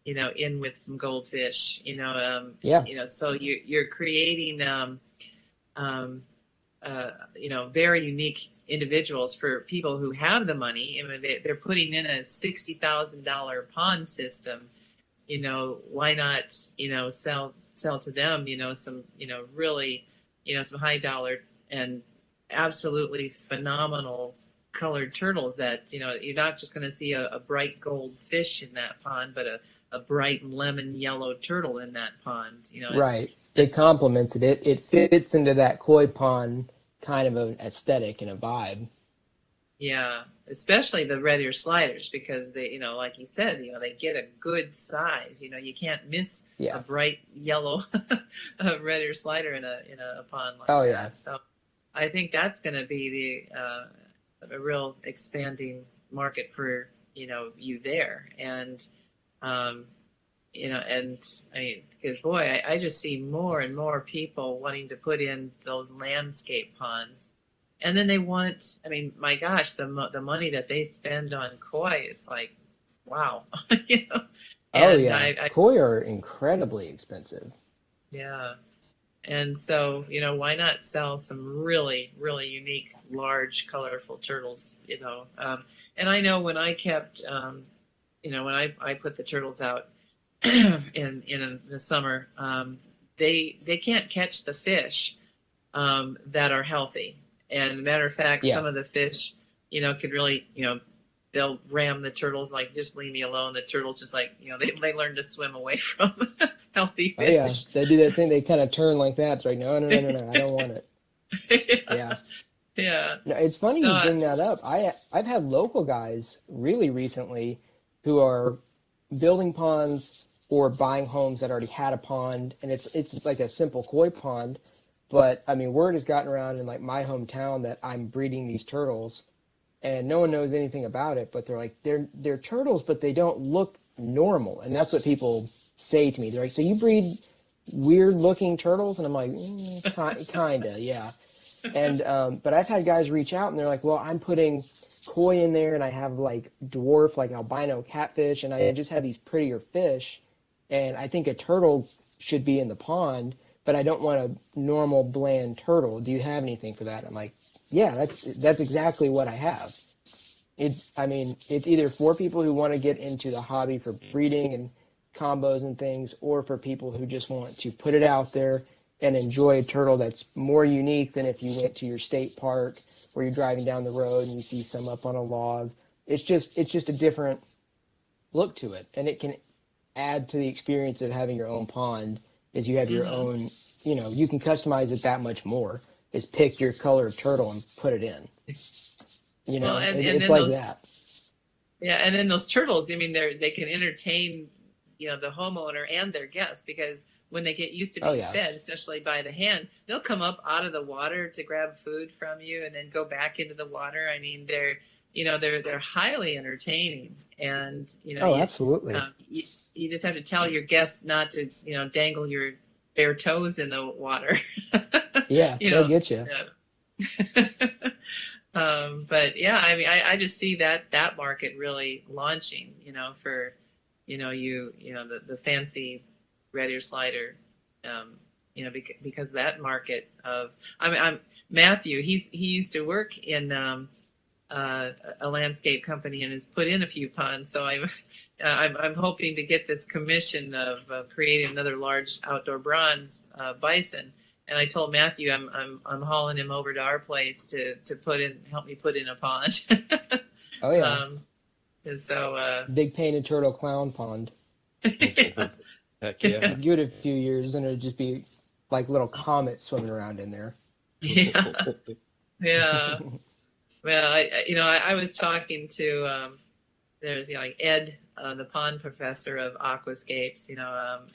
in with some goldfish, Yeah. so you're creating very unique individuals for people who have the money. I mean, they're putting in a $60,000 pond system. Why not, sell to them, some, really, some high dollar and absolutely phenomenal colored turtles that, you're not just going to see a bright gold fish in that pond, but a bright lemon yellow turtle in that pond, Right. It complements it. It fits into that koi pond kind of an aesthetic and a vibe. Yeah, especially the red ear sliders, because they, like you said, they get a good size. You can't miss a bright yellow red ear slider in a pond like that. Yeah. So I think that's going to be a real expanding market for you there, and and I mean, because boy, I just see more and more people wanting to put in those landscape ponds. And then they want, I mean, my gosh, the money that they spend on koi, it's like, wow. And Koi are incredibly expensive. Yeah. And so, why not sell some really, really unique, large, colorful turtles, and I know when I kept, when I put the turtles out in the summer, they can't catch the fish that are healthy. And matter of fact, some of the fish, could really, they'll ram the turtles, like, just leave me alone. The turtles just like, they learn to swim away from healthy fish. Oh, yeah. They do that thing. They kind of turn like that. It's like, no, I don't want it. Yeah. Yeah. No, it's funny you bring that up. I've had local guys really recently who are building ponds or buying homes that already had a pond, and it's like a simple koi pond. But I mean, word has gotten around in like my hometown that I'm breeding these turtles, and no one knows anything about it. But they're like they're turtles, but they don't look normal, and that's what people say to me. They're like, "So you breed weird looking turtles?" And I'm like, "Kinda, yeah." And but I've had guys reach out, and they're like, "Well, I'm putting koi in there, and I have like dwarf, like albino catfish, and I just have these prettier fish, and I think a turtle should be in the pond." But I don't want a normal bland turtle. Do you have anything for that? I'm like, yeah, that's exactly what I have. It's either for people who want to get into the hobby for breeding and combos and things, or for people who just want to put it out there and enjoy a turtle that's more unique than if you went to your state park or you're driving down the road and you see some up on a log. It's just a different look to it, and it can add to the experience of having your own pond. Is you have your own, you can customize it that much more. Is pick your color of turtle and put it in. It's like that. Yeah, and then those turtles, I mean, they can entertain, the homeowner and their guests, because when they get used to being fed, especially by the hand, they'll come up out of the water to grab food from you and then go back into the water. I mean, they're highly entertaining, and absolutely. You just have to tell your guests not to, dangle your bare toes in the water. Yeah, they'll get you. But yeah, I mean, I just see that market really launching, for, the fancy red ear slider, because that market of, I'm Matthew. He used to work in a landscape company and has put in a few ponds. So I'm hoping to get this commission of creating another large outdoor bronze bison. And I told Matthew I'm hauling him over to our place to help me put in a pond. Oh yeah. And so big painted turtle clown pond. Yeah. Heck yeah. Give it a few years and it'll just be like little comets swimming around in there. Yeah. Yeah. Well, I was talking to there's like Ed, the pond professor of aquascapes,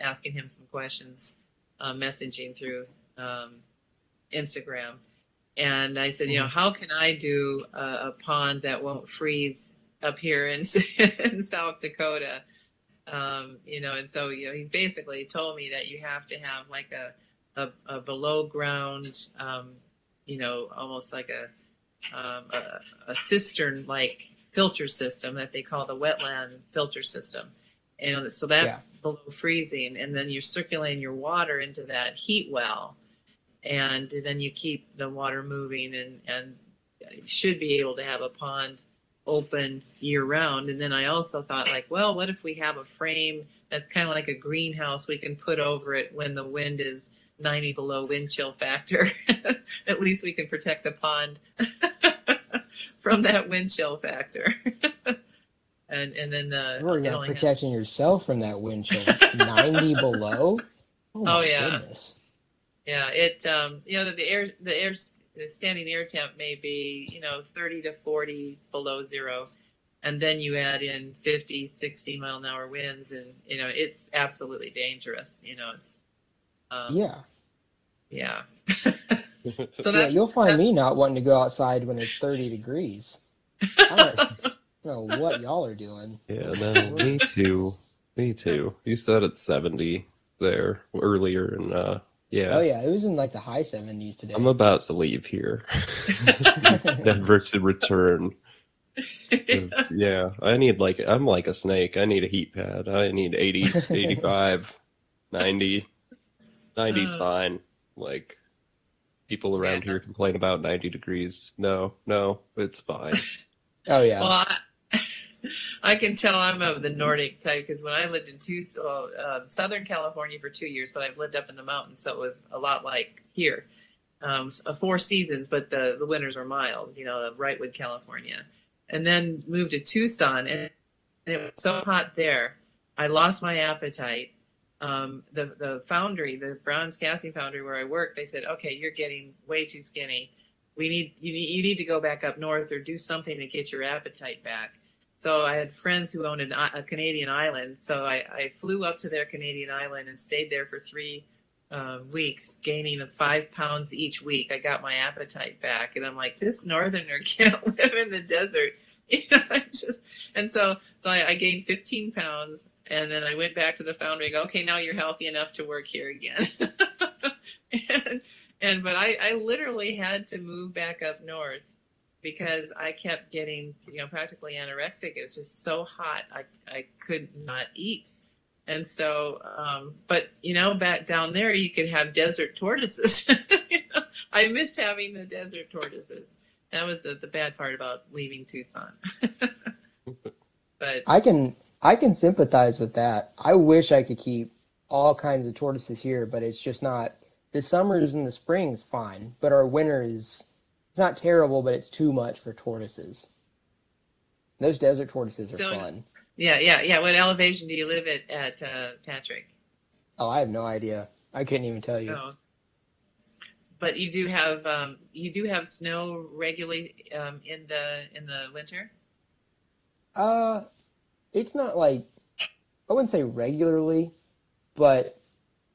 asking him some questions, messaging through Instagram, And I said, Mhm. how can I do a pond that won't freeze up here in, in South Dakota? And so, he's basically told me that you have to have like a below ground, almost like a cistern like filter system that they call the wetland filter system. And so Yeah. that's below freezing. And then you're circulating your water into that heat well. And then you keep the water moving and should be able to have a pond open year round. And then I also thought, like, well, what if we have a frame that's kind of like a greenhouse we can put over it when the wind is 90 below wind chill factor? At least we can protect the pond from that wind chill factor. and then You're it not only protecting yourself from that wind chill. 90 below? Oh my yeah. goodness. Yeah, the standing air temp may be 30 to 40 below zero, and then you add in 50, 60 mile an hour winds, and it's absolutely dangerous. It's Yeah. yeah. So Yeah, you'll find me not wanting to go outside when it's 30 degrees. I don't know what y'all are doing. Yeah, no, me too. Me too. You said it's 70 there earlier, and yeah. Oh yeah, it was in like the high 70s today. I'm about to leave here. Never to return. Yeah, I'm like a snake. I need a heat pad. I need 80, 85, 90. 90's fine. Like, people around here complain about 90 degrees. No, it's fine. Oh yeah. Well, I can tell I'm of the Nordic type because when I lived in Southern California for 2 years, but I've lived up in the mountains, so it was a lot like here. 4 seasons, but the winters were mild, Wrightwood, California. And then moved to Tucson, and it was so hot there, I lost my appetite. The foundry, the bronze casting foundry where I worked, they said, okay, you're getting way too skinny. You need to go back up north or do something to get your appetite back. So I had friends who owned a Canadian island. So I flew up to their Canadian island and stayed there for 3 weeks, gaining 5 pounds each week. I got my appetite back, and I'm like, this northerner can't live in the desert. So I gained 15 pounds, and then I went back to the foundry and go, okay, now you're healthy enough to work here again. But I literally had to move back up north because I kept getting, practically anorexic. It was just so hot. I could not eat. And so, but, back down there, you could have desert tortoises. I missed having the desert tortoises. That was the bad part about leaving Tucson. But I can sympathize with that. I wish I could keep all kinds of tortoises here, but it's just not. The summers and the springs fine, but our winter it's not terrible, but it's too much for tortoises. Those desert tortoises are fun. Yeah. What elevation do you live at Patrick? Oh, I have no idea. I couldn't even tell you. Oh. But you do have snow regularly in the winter? It's not like, I wouldn't say regularly, but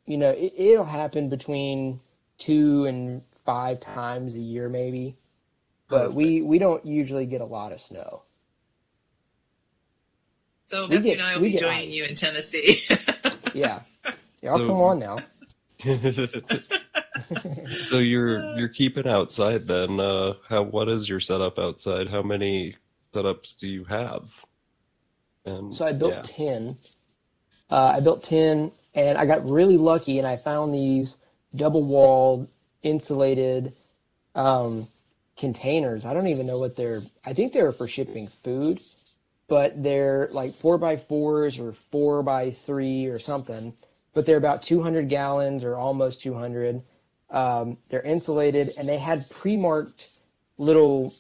it'll happen between 2 and 5 times a year maybe. But we don't usually get a lot of snow. So Matthew and I will be joining you in Tennessee. Yeah. Y'all come on now. So you're keeping outside then. What is your setup outside? How many setups do you have? And so I built 10. I built 10, and I got really lucky, and I found these double-walled, insulated containers. I don't even know what I think they're for shipping food, but they're like 4x4s or 4x3 or something, but they're about 200 gallons or almost 200. They're insulated, and they had pre-marked little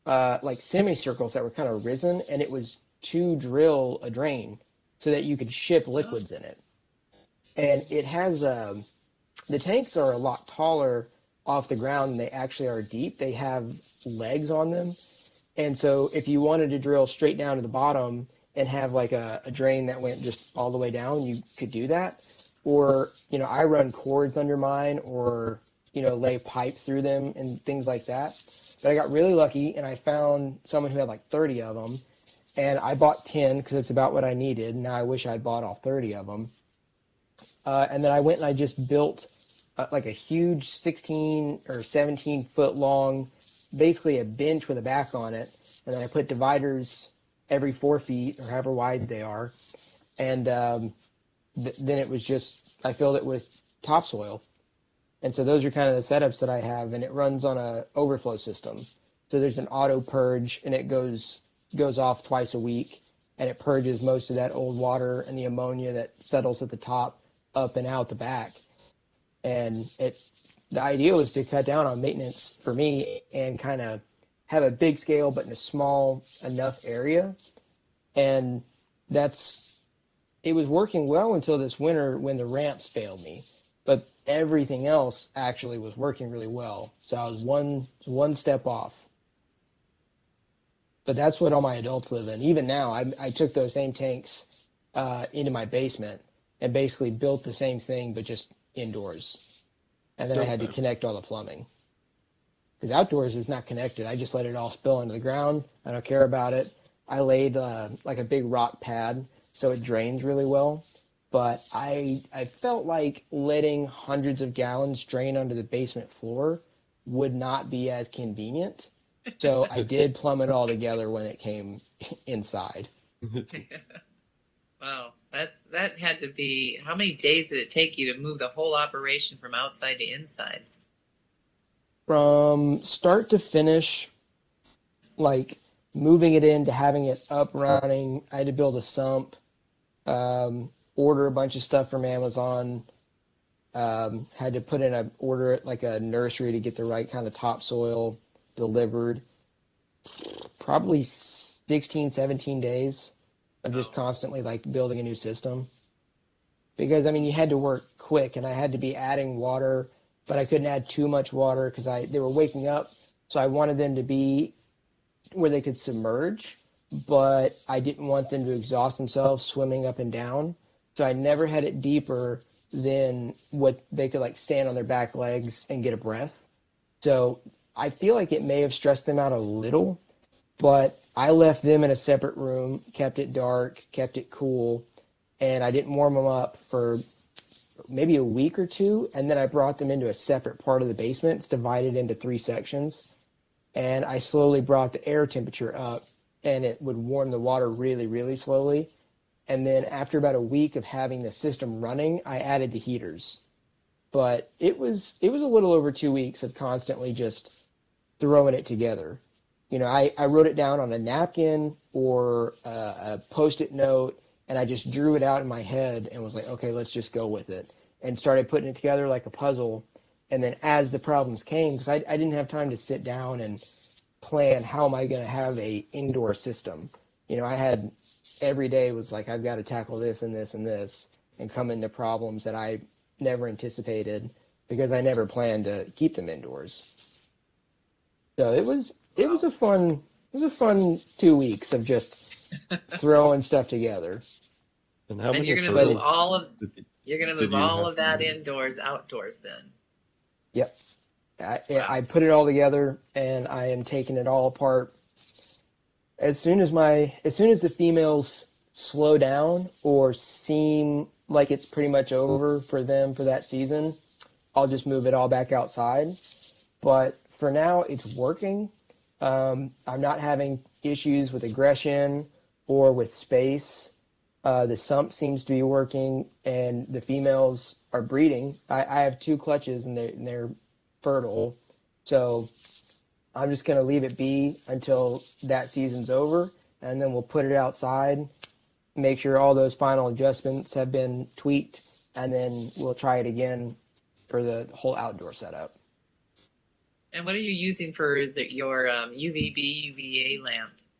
like semicircles that were kind of risen, and it was to drill a drain so that you could ship liquids in it. And it has the tanks are a lot taller off the ground than they actually are deep. They have legs on them, and so if you wanted to drill straight down to the bottom and have like a drain that went just all the way down, you could do that. Or I run cords under mine, or lay pipe through them and things like that. But I got really lucky and I found someone who had like 30 of them. And I bought 10 because it's about what I needed. Now I wish I'd bought all 30 of them. And then I went and I just built like a huge 16 or 17 foot long, basically a bench with a back on it. And then I put dividers every 4 feet or however wide they are. And then it was just, I filled it with topsoil. And so those are kind of the setups that I have, and it runs on a overflow system. So there's an auto purge, and it goes off twice a week, and it purges most of that old water and the ammonia that settles at the top up and out the back. And the idea was to cut down on maintenance for me and kind of have a big scale but in a small enough area. And it was working well until this winter when the ramps failed me. But everything else actually was working really well. So I was one step off. But that's what all my adults live in. Even now, I took those same tanks into my basement and basically built the same thing, but just indoors. And then I had to connect all the plumbing. Because outdoors is not connected. I just let it all spill into the ground. I don't care about it. I laid like a big rock pad so it drains really well. But I felt like letting hundreds of gallons drain onto the basement floor would not be as convenient. So I did plumb it all together when it came inside. Wow, that had to be, how many days did it take you to move the whole operation from outside to inside? From start to finish, like moving it in to having it up running, I had to build a sump, order a bunch of stuff from Amazon, had to put in order like a nursery to get the right kind of topsoil delivered. Probably 16, 17 days of just constantly like building a new system. Because I mean, you had to work quick and I had to be adding water, but I couldn't add too much water because they were waking up. So I wanted them to be where they could submerge, but I didn't want them to exhaust themselves swimming up and down. So I never had it deeper than what they could like stand on their back legs and get a breath. So I feel like it may have stressed them out a little, but I left them in a separate room, kept it dark, kept it cool, and I didn't warm them up for maybe a week or two. And then I brought them into a separate part of the basement. It's divided into 3 sections. And I slowly brought the air temperature up, and it would warm the water really, really slowly. And then after about a week of having the system running, I added the heaters. But it was a little over 2 weeks of constantly just throwing it together. I wrote it down on a napkin or a Post-it note, and I just drew it out in my head and was like, okay, let's just go with it. And started putting it together like a puzzle. And then as the problems came, because I didn't have time to sit down and plan how am I going to have a indoor system. I had every day was like, I've got to tackle this and this and this and come into problems that I never anticipated because I never planned to keep them indoors. So it was a fun 2 weeks of just throwing stuff together. And how many you're going to move did you all have of that to- indoors, outdoors then. Yep. I put it all together and I am taking it all apart. As soon as the females slow down or seem like it's pretty much over for them for that season, I'll just move it all back outside. But for now, it's working. I'm not having issues with aggression or with space. The sump seems to be working, and the females are breeding. I have 2 clutches, and they're fertile. So I'm just going to leave it be until that season's over, and then we'll put it outside, make sure all those final adjustments have been tweaked, and then we'll try it again for the whole outdoor setup. And what are you using for your UVB, UVA lamps?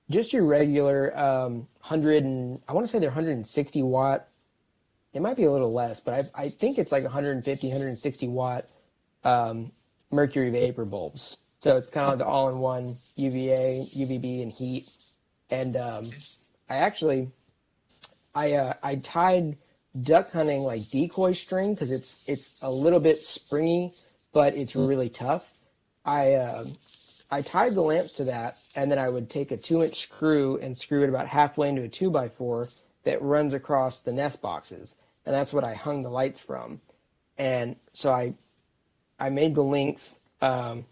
Just your regular 100 and I want to say they're 160 watt. It might be a little less, but I think it's like 150, 160 watt mercury vapor bulbs. So it's kind of like the all-in-one UVA, UVB, and heat. And I tied duck hunting like decoy string because it's a little bit springy, but it's really tough. I tied the lamps to that, and then I would take a 2-inch screw and screw it about halfway into a 2x4 that runs across the nest boxes, and that's what I hung the lights from. And so I made the length, however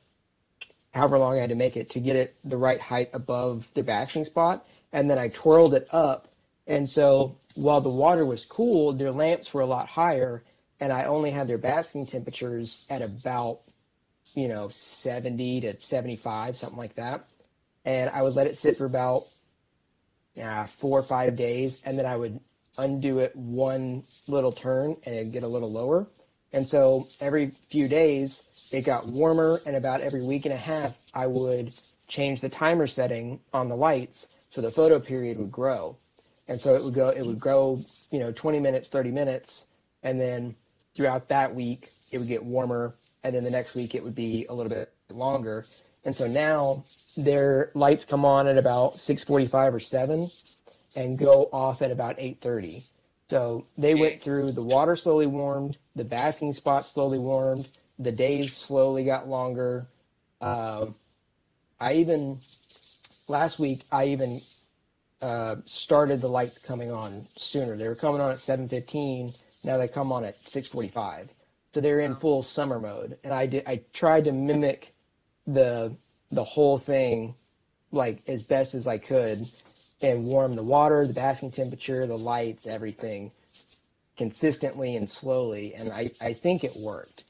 long I had to make it to get it the right height above the basking spot, and then I twirled it up. And so while the water was cool, their lamps were a lot higher, and I only had their basking temperatures at about 70 to 75, something like that. And I would let it sit for about 4 or 5 days, and then I would undo it one little turn and it'd get a little lower. And so every few days it got warmer, and about every week and a half I would change the timer setting on the lights so the photo period would grow. And so it would grow 20 minutes, 30 minutes, and then throughout that week it would get warmer, and then the next week it would be a little bit longer. And so now their lights come on at about 6:45 or 7 and go off at about 8:30. So they went through, the water slowly warmed, the basking spot slowly warmed, the days slowly got longer. Last week I even started the lights coming on sooner. They were coming on at 7:15. Now they come on at 6:45. So they're in full summer mode. And I tried to mimic the whole thing like as best as I could and warm the water, the basking temperature, the lights, everything consistently and slowly. And I think it worked.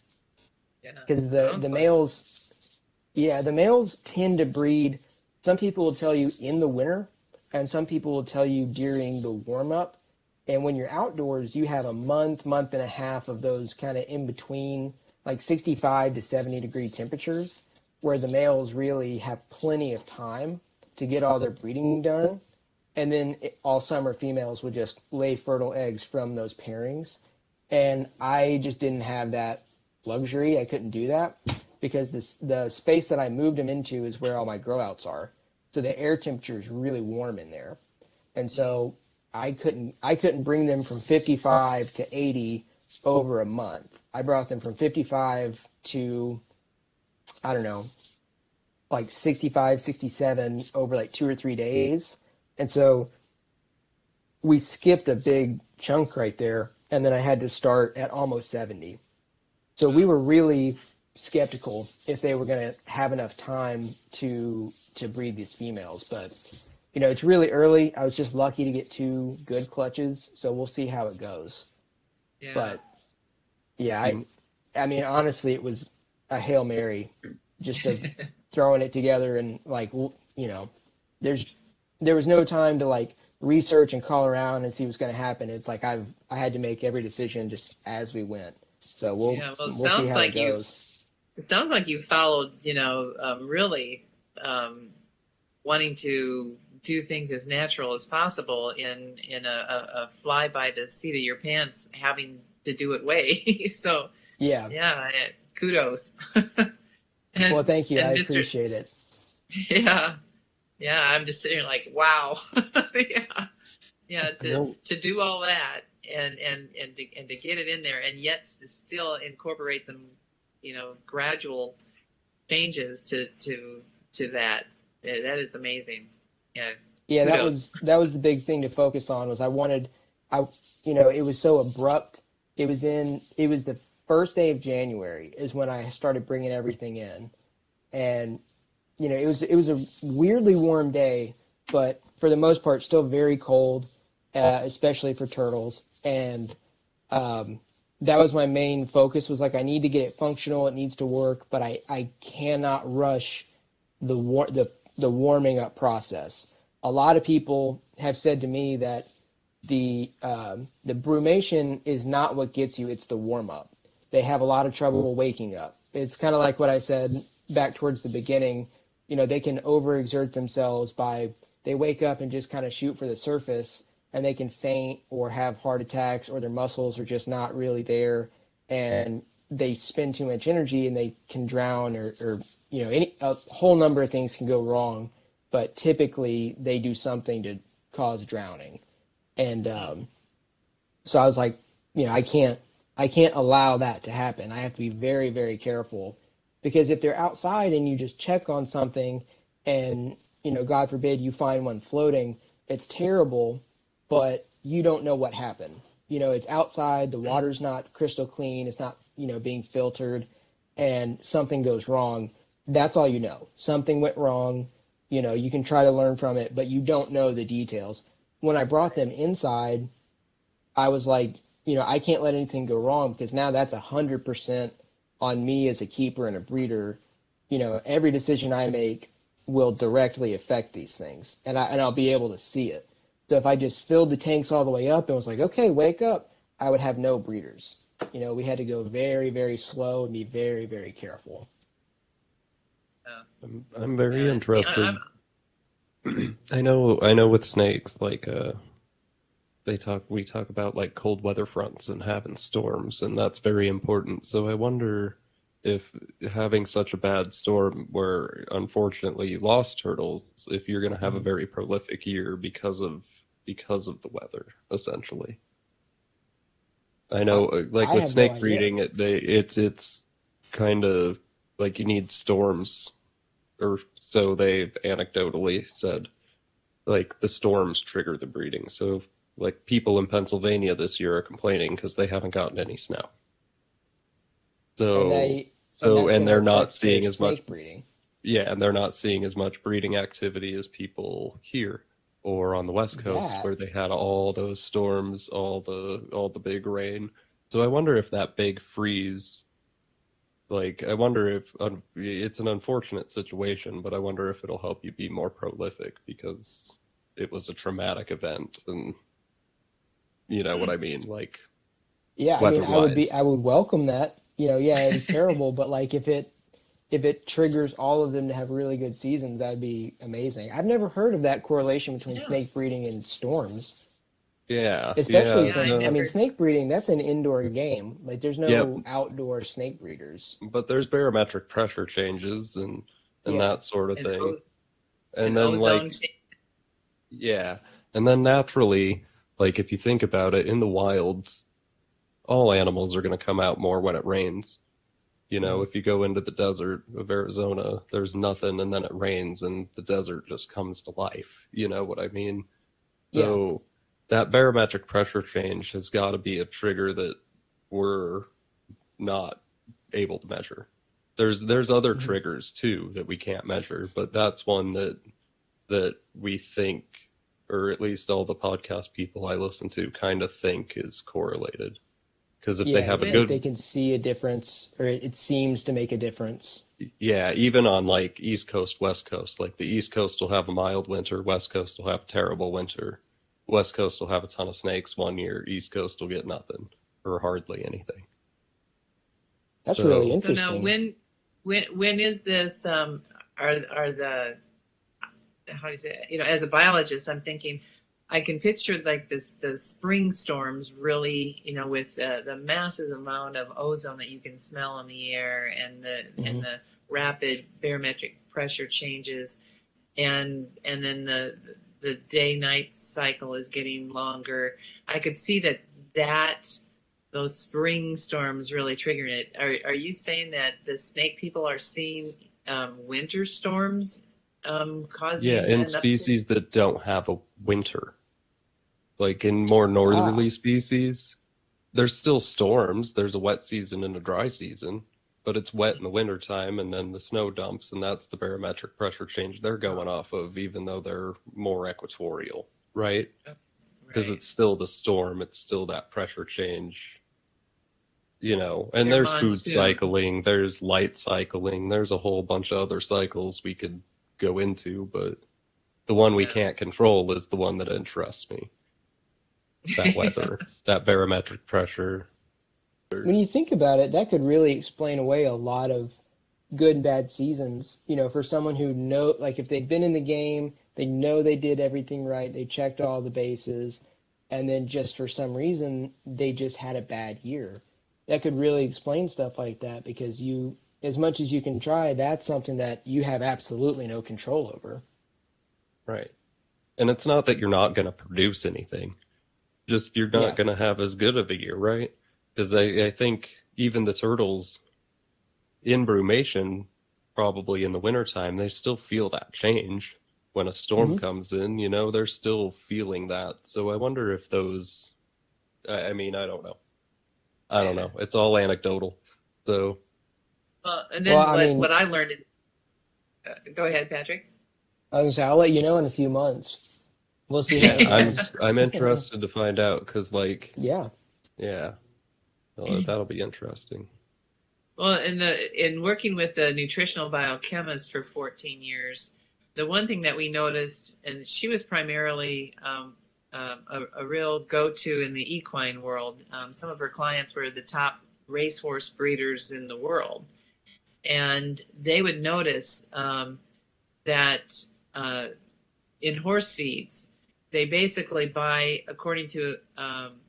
Yeah. Because the males tend to breed. Some people will tell you in the winter, and some people will tell you during the warm up. And when you're outdoors, you have a month and a half of those kind of in between, like 65 to 70 degree temperatures, where the males really have plenty of time to get all their breeding done. And then all summer, females would just lay fertile eggs from those pairings. And I just didn't have that luxury. I couldn't do that because the space that I moved them into is where all my grow outs are. So the air temperature is really warm in there. And so I couldn't bring them from 55 to 80 over a month. I brought them from 55 to, I don't know, like 65, 67 over like 2 or 3 days. And so we skipped a big chunk right there. And then I had to start at almost 70. So we were really skeptical if they were going to have enough time to breed these females. But, it's really early. I was just lucky to get 2 good clutches. So we'll see how it goes. Yeah. But, yeah, I mean, honestly, it was a Hail Mary just of throwing it together. And, there was no time to, research and call around and see what's going to happen. It's like I had to make every decision just as we went. So we'll see how it goes. It sounds like you followed, really wanting to do things as natural as possible in a fly by the seat of your pants, having to do it way. So yeah, kudos. Well, thank you. I appreciate it. Yeah, I'm just sitting here like, wow. To do all that and to get it in there, and yet to still incorporate some gradual changes to that. That is amazing. Yeah, that was the big thing to focus on. Was it was so abrupt. It was the first day of January is when I started bringing everything in, and it was a weirdly warm day, but for the most part still very cold, especially for turtles. And that was my main focus, was I need to get it functional. It needs to work, but I cannot rush the warming up process. A lot of people have said to me that the brumation is not what gets you, it's the warm up. They have a lot of trouble waking up. It's kind of like what I said back towards the beginning. They can overexert themselves they wake up and just kind of shoot for the surface, and they can faint or have heart attacks, or their muscles are just not really there, and they spend too much energy and they can drown, or a whole number of things can go wrong, but typically they do something to cause drowning. And So I was like, I can't allow that to happen. I have to be very, very careful because if they're outside and you just check on something and, God forbid you find one floating, it's terrible, but you don't know what happened. It's outside, the water's not crystal clean, it's not, being filtered, and something goes wrong. That's all you know. Something went wrong. You can try to learn from it, but you don't know the details. When I brought them inside, I was like, I can't let anything go wrong because now that's 100% on me as a keeper and a breeder. Every decision I make will directly affect these things, and I'll be able to see it. So if I just filled the tanks all the way up and was like, okay, wake up, I would have no breeders. We had to go very, very slow and be very, very careful. I'm very See, interested. I know with snakes, like we talk about like cold weather fronts and having storms, and that's very important. So I wonder if having such a bad storm where unfortunately you lost turtles, if you're going to have a very prolific year because of the weather, essentially. I know, like I with have no snake idea. breeding, it's kind of like you need storms, or so they've anecdotally said. Like the storms trigger the breeding. So like people in Pennsylvania this year are complaining because they haven't gotten any snow. And And they're not affect seeing their as much. snake breeding. Yeah, and they're not seeing as much breeding activity as people here or on the West Coast That where they had all those storms, all the big rain. So I wonder if that big freeze, like I wonder if it's an unfortunate situation, but I wonder if it'll help you be more prolific because it was a traumatic event, and you know what I mean, like Yeah, I mean, weather-wise. I would welcome that. Yeah, it was terrible, but like if it triggers all of them to have really good seasons, that'd be amazing. I've never heard of that correlation between Yeah. snake breeding and storms, Yeah, especially Yeah, I since, I mean, never. snake breeding, that's an indoor game. Like there's yep. no outdoor snake breeders. But there's barometric pressure changes and Yeah. that sort of And, thing. and And then ozone like change. yeah, and then naturally, like if you think about it, in the wilds, all animals are going to come out more when it rains. If you go into the desert of Arizona, there's nothing, and then it rains, and the desert just comes to life. You know what I mean? Yeah. So that barometric pressure change has got to be a trigger that we're not able to measure. There's other triggers too that we can't measure, but that's one that we think, or at least all the podcast people I listen to kind of think is correlated. Because if they have a if good, they can see a difference, or it seems to make a difference. yeah, even on like East Coast, West Coast, like the East Coast will have a mild winter, West Coast will have a terrible winter. West Coast will have a ton of snakes one year, East Coast will get nothing or hardly anything. That's So- really So now, interesting. when is this? Are the how do you say it? As a biologist, I'm thinking I can picture like the spring storms really, with the massive amount of ozone that you can smell in the air and the rapid barometric pressure changes, and then the day night cycle is getting longer. I could see that those spring storms really triggering it. Are you saying that the snake people are seeing winter storms causing Yeah, in an uptick? species that don't have a winter, like in more northerly species, there's still storms. There's a wet season and a dry season, but it's wet in the wintertime, and then the snow dumps, and that's the barometric pressure change they're going off of, even though they're more equatorial, right? Because Right. it's still the storm, it's still that pressure change, and Their there's food monsoon. cycling, there's light cycling, there's a whole bunch of other cycles we could go into, but the one we Yeah. can't control is the one that interests me. That weather, that barometric pressure. When you think about it, that could really explain away a lot of good and bad seasons. For someone who like if they've been in the game, they know they did everything right, they checked all the bases, and then just for some reason they just had a bad year. That could really explain stuff like that because as much as you can try, that's something that you have absolutely no control over. Right. And it's not that you're not going to produce anything. Just you're Yeah. not going to have as good of a year, right? Because I think even the turtles in brumation, probably in the wintertime, they still feel that change. When a storm Mhm. comes in, they're still feeling that. So I wonder if those, I mean, I don't know. I don't know. It's all anecdotal. So Well, and Well, then I what mean, I learned. Go ahead, Patrick. I was gonna say, I'll let you know in a few months. We'll see how yeah, it I'm goes. I'm interested to find out because like, Yeah. yeah, that'll be interesting. Well, in working with the nutritional biochemist for 14 years, the one thing that we noticed, and she was primarily a real go-to in the equine world. Some of her clients were the top racehorse breeders in the world, and they would notice that in horse feeds, they basically buy according to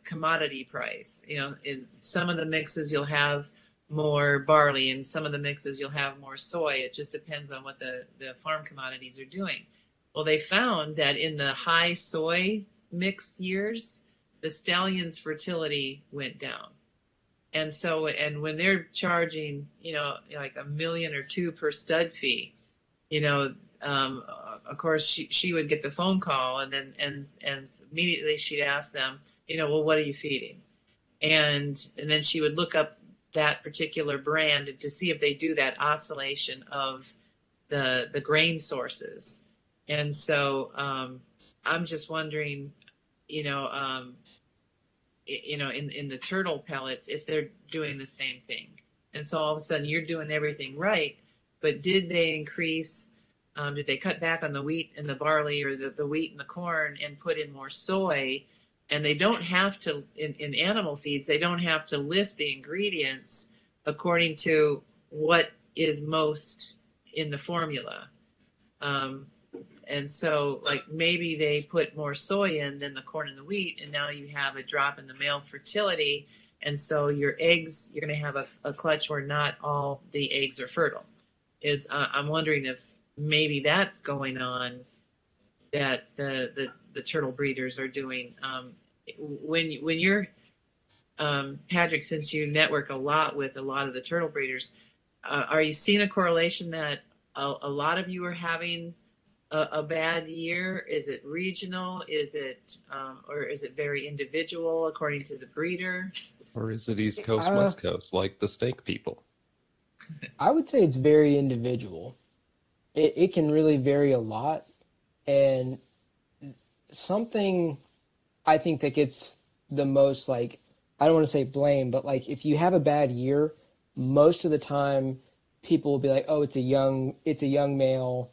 commodity price. In some of the mixes you'll have more barley, and some of the mixes you'll have more soy. It just depends on what the farm commodities are doing. Well, they found that in the high soy mix years, the stallion's fertility went down. And when they're charging, like $1 million or $2 million per stud fee, you know, of course she would get the phone call, and then and immediately she'd ask them, well, what are you feeding? And then she would look up that particular brand to see if they do that oscillation of the grain sources. And so I'm just wondering, you know, um, in the turtle pellets, if they're doing the same thing. And so all of a sudden you're doing everything right, but did they increase? Did they cut back on the wheat and the barley, or the wheat and the corn, and put in more soy? And they don't have to, in animal feeds, they don't have to list the ingredients according to what is most in the formula. Um, and so, like, maybe they put more soy in than the corn and the wheat, and now you have a drop in the male fertility. And so your eggs, you're going to have a clutch where not all the eggs are fertile. I'm wondering if maybe that's going on, that the turtle breeders are doing. When you're Patrick, since you network a lot with a lot of the turtle breeders, are you seeing a correlation that a lot of you are having a bad year? Is it regional? Is it or is it very individual according to the breeder? Or is it East Coast, Uh, West Coast, like the steak people? I would say it's very individual. It can really vary a lot. And something I think that gets the most, like, I don't want to say blame, but like if you have a bad year, most of the time people will be like, oh, it's a young male.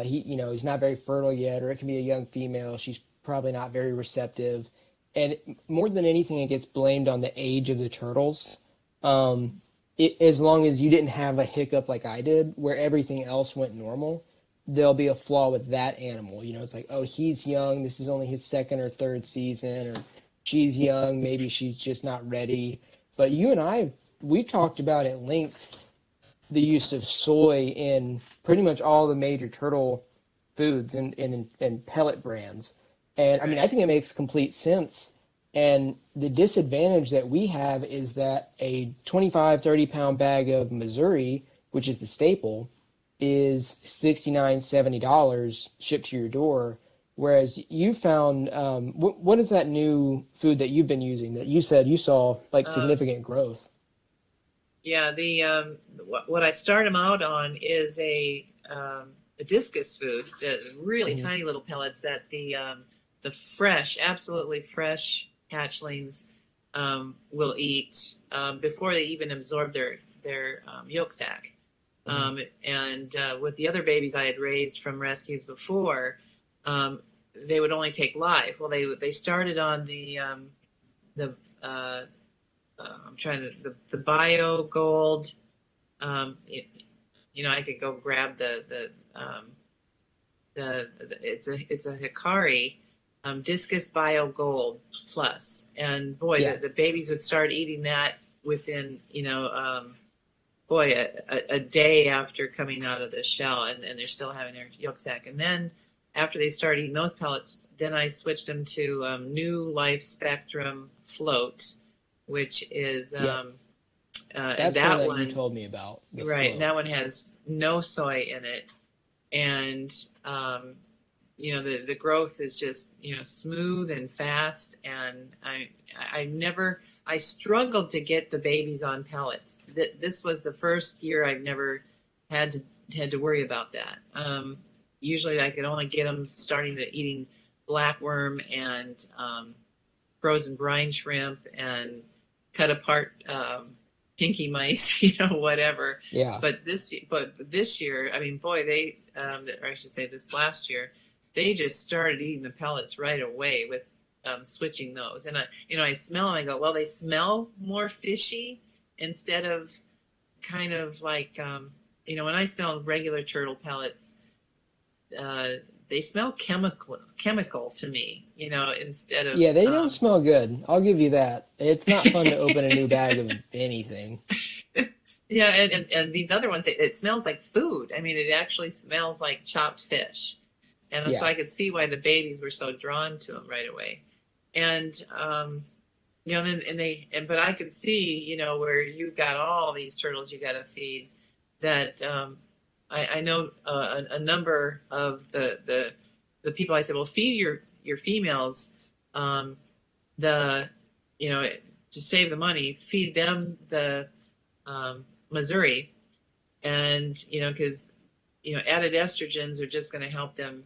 He's not very fertile yet, or it can be a young female. She's probably not very receptive. And more than anything, it gets blamed on the age of the turtles. As long as you didn't have a hiccup like I did, where everything else went normal, there'll be a flaw with that animal. It's like, oh, he's young. This is only his second or third season, or she's young. Maybe she's just not ready. But you and I, we've talked about at length the use of soy in pretty much all the major turtle foods and pellet brands. And I mean, I think it makes complete sense. And the disadvantage that we have is that a 25, 30-pound bag of Missouri, which is the staple, is $69, $70 shipped to your door. Whereas you found, what is that new food that you've been using that you said you saw like significant growth? Yeah, what I start them out on is a discus food, the really Mhm. tiny little pellets that the fresh, absolutely fresh hatchlings will eat before they even absorb their yolk sac. And with the other babies I had raised from rescues before, they would only take live. Well, they started on the I'm trying to the bio gold. I could go grab it's a Hikari discus bio gold plus, and boy, Yeah. the babies would start eating that within a day after coming out of the shell, and they're still having their yolk sac. And then after they start eating those pellets, then I switched them to New Life Spectrum Float, which is and That's that one that one you told me about. The right. float. That one has no soy in it, and the growth is just smooth and fast. And I struggled to get the babies on pellets. This was the first year I've never had to worry about that. Usually I could only get them starting to eating blackworm and frozen brine shrimp and cut apart pinky mice, whatever. Yeah. But this year, I mean, boy, they, or I should say this last year, they just started eating the pellets right away with switching those. And I smell them. I go, well, they smell more fishy instead of kind of like, when I smell regular turtle pellets, they smell chemical to me, instead of. Yeah, they don't smell good. I'll give you that. It's not fun to open a new bag of anything. Yeah, and these other ones, it smells like food. I mean, it actually smells like chopped fish. And so I could see why the babies were so drawn to them right away. And, but I could see, where you've got all these turtles you got to feed, that I know a number of the people. I said, well, feed your females, to save the money, feed them the Missouri, and because added estrogens are just going to help them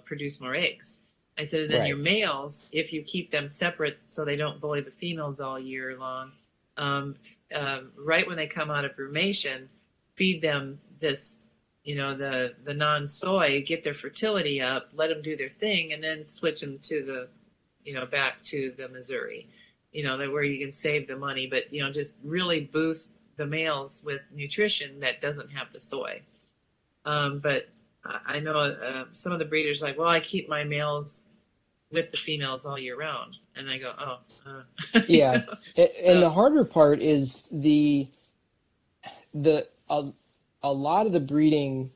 produce more eggs. I said, and then your males, if you keep them separate so they don't bully the females all year long, right when they come out of brumation, feed them this, the non-soy, get their fertility up, let them do their thing, and then switch them to the, back to the Missouri, where you can save the money, but, just really boost the males with nutrition that doesn't have the soy. But I know some of the breeders are like, well, I keep my males with the females all year round. And I go, Yeah. And the harder part is a lot of the breeding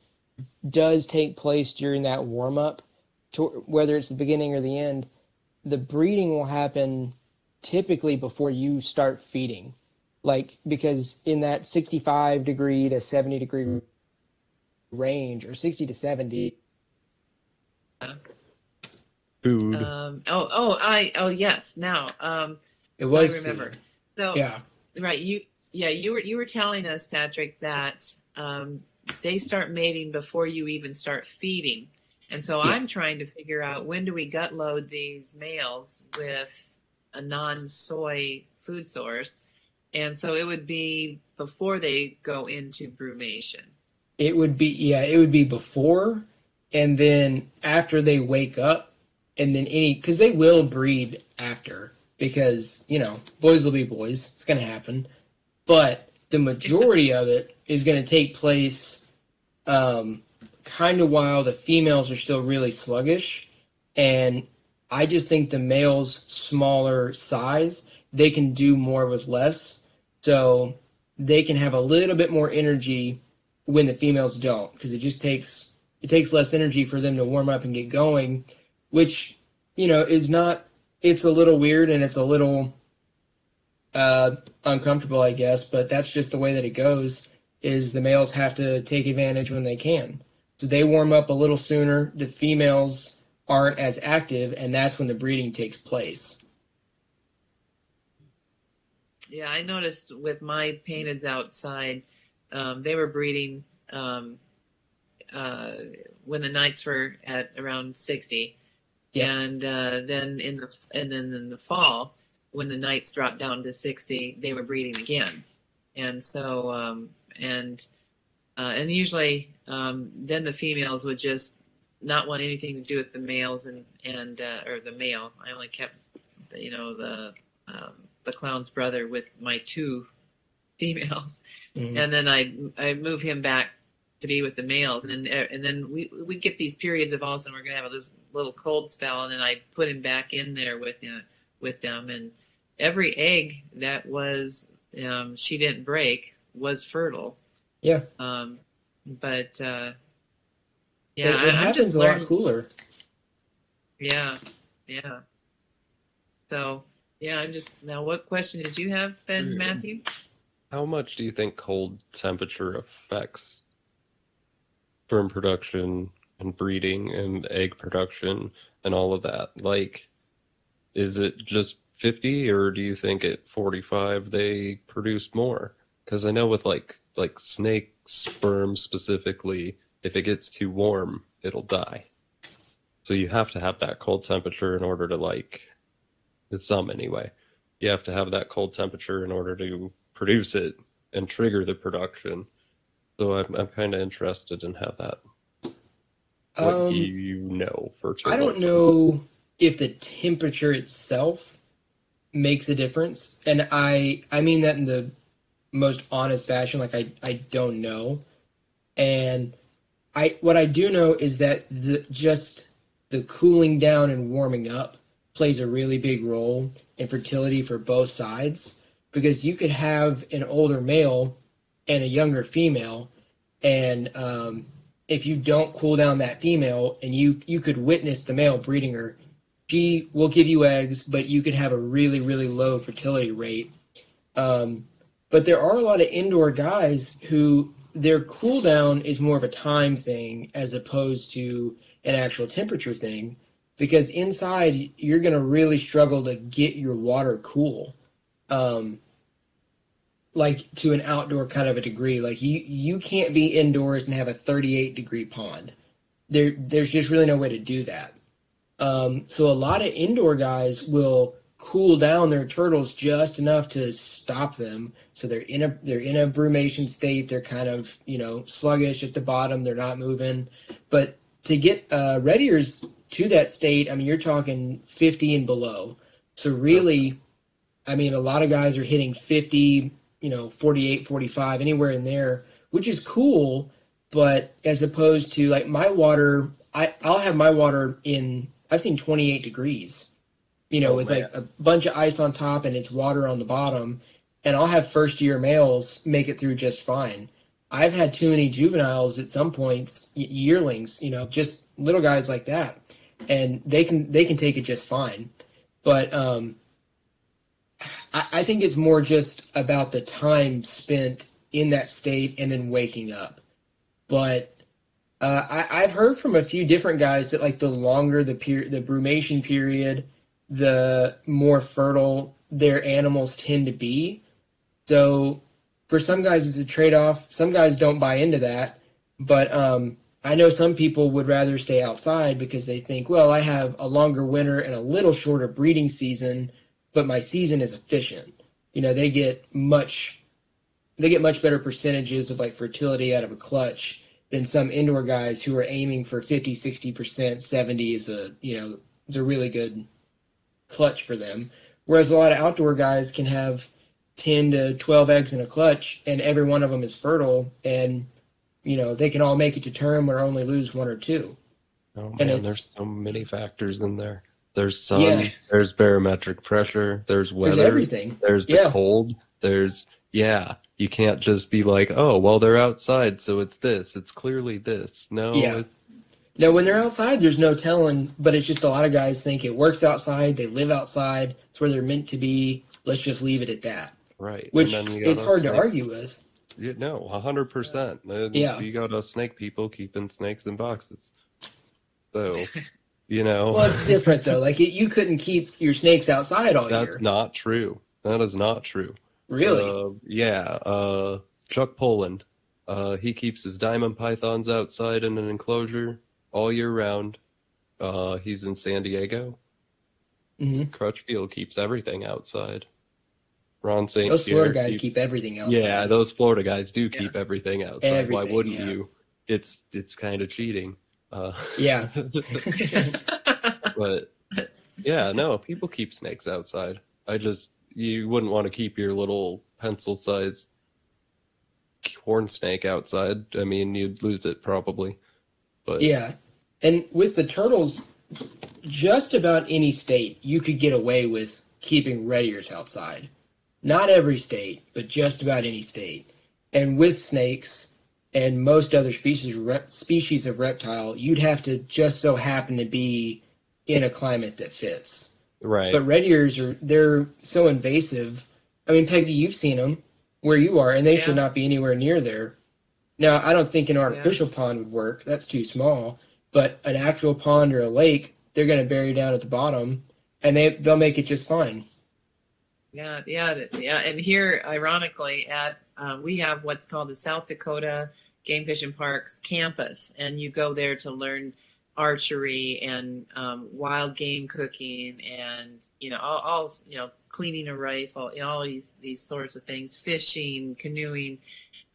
does take place during that warm up, whether it's the beginning or the end. The breeding will happen typically before you start feeding, because in that 65 degree to 70 degree range, or 60 to 70. Food. Yes. Now, It was. I remember. Food. So Yeah. right, you were telling us, Patrick, that they start mating before you even start feeding, and so I'm trying to figure out, when do we gut load these males with a non-soy food source, and so it would be before they go into brumation. It would be before, and then after they wake up, and then because they will breed after, because, boys will be boys. It's going to happen. But the majority of it is going to take place kind of while the females are still really sluggish. And I just think the males' smaller size, they can do more with less. So they can have a little bit more energy when the females don't, because it takes less energy for them to warm up and get going, which, is not, it's a little weird and it's a little uncomfortable, I guess, but that's just the way that it goes, is the males have to take advantage when they can. So they warm up a little sooner, the females aren't as active, and that's when the breeding takes place. Yeah, I noticed with my painteds outside, they were breeding when the nights were at around 60, and then in the fall, when the nights dropped down to 60, they were breeding again, and so and usually then the females would just not want anything to do with the males and or the male. I only kept the clown's brother with my two females, and then I move him back to be with the males, and then we get these periods of all of a sudden we're gonna have this little cold spell, and then I put him back in there with them, and every egg that was she didn't break was fertile. Yeah. But it happens just a lot cooler. Yeah, yeah. So, yeah, I'm just now. What question did you have then, Matthew? How much do you think cold temperature affects sperm production and breeding and egg production and all of that? Like, is it just 50, or do you think at 45 they produce more? Because I know with like snake sperm specifically, if it gets too warm, it'll die. So you have to have that cold temperature in order to like, it's some anyway. You have to have that cold temperature in order to produce it and trigger the production. So I'm kind of interested in how that, what you know for turtles. I don't know if the temperature itself makes a difference, and I mean that in the most honest fashion. Like I don't know, and what I do know is that the cooling down and warming up plays a really big role in fertility for both sides, because you could have an older male and a younger female, and if you don't cool down that female, and you could witness the male breeding her, she will give you eggs, but you could have a really, really low fertility rate. But there are a lot of indoor guys who their cool down is more of a time thing as opposed to an actual temperature thing, because inside you're going to really struggle to get your water cool. Like to an outdoor kind of a degree. Like you can't be indoors and have a 38-degree pond. There's just really no way to do that. So a lot of indoor guys will cool down their turtles just enough to stop them. So they're in a brumation state. They're kind of, sluggish at the bottom. They're not moving. But to get red ears to that state, I mean, you're talking 50 and below. So really, I mean, a lot of guys are hitting 50, 48, 45, anywhere in there, which is cool. But as opposed to like my water, I'll have my water in, I've seen 28 degrees, with like a bunch of ice on top and it's water on the bottom. And I'll have first year males make it through just fine. I've had too many juveniles at some points, yearlings, just little guys like that. And they can take it just fine. But I think it's more just about the time spent in that state and then waking up. But I've heard from a few different guys that like the longer the brumation period, the more fertile their animals tend to be. So for some guys it's a trade-off. Some guys don't buy into that. But I know some people would rather stay outside because they think, well, I have a longer winter and a little shorter breeding season, but my season is efficient. They get much better percentages of like fertility out of a clutch than some indoor guys who are aiming for 50, 60%, 70 is a really good clutch for them. Whereas a lot of outdoor guys can have 10 to 12 eggs in a clutch and every one of them is fertile, and they can all make it to term or only lose one or two. Oh man, there's so many factors in there. There's sun, there's barometric pressure, there's weather, there's everything. There's the cold, you can't just be like, oh, well, they're outside, so it's this. It's clearly this. No. Yeah. No, when they're outside, there's no telling, but it's just a lot of guys think it works outside, they live outside, it's where they're meant to be, let's just leave it at that. Right. Which it's hard to argue with. No, 100%. You got snake people keeping snakes in boxes. So, Well, it's different, though. Like, you couldn't keep your snakes outside all year. That's not true. That is not true. Really? Chuck Poland. He keeps his diamond pythons outside in an enclosure all year round. He's in San Diego. Mm-hmm. Crutchfield keeps everything outside. Ron St. Those Florida guys keep everything outside. Yeah, those Florida guys do keep everything outside. Everything, why wouldn't you? It's kind of cheating. Yeah. But no, people keep snakes outside. You wouldn't want to keep your little pencil-sized horn snake outside. I mean, you'd lose it probably. But yeah, and with the turtles, just about any state you could get away with keeping red ears outside. Not every state, but just about any state. And with snakes and most other species of reptile, you'd have to just so happen to be in a climate that fits. Right. But red ears they're so invasive. I mean, Peggy, you've seen them where you are, and they should not be anywhere near there. Now, I don't think an artificial pond would work. That's too small. But an actual pond or a lake, they're going to bury down at the bottom, and they'll make it just fine. Yeah. And here, ironically, we have what's called the South Dakota Game Fish and Parks campus, and you go there to learn archery and wild game cooking, and all cleaning a rifle, all these sorts of things, fishing, canoeing,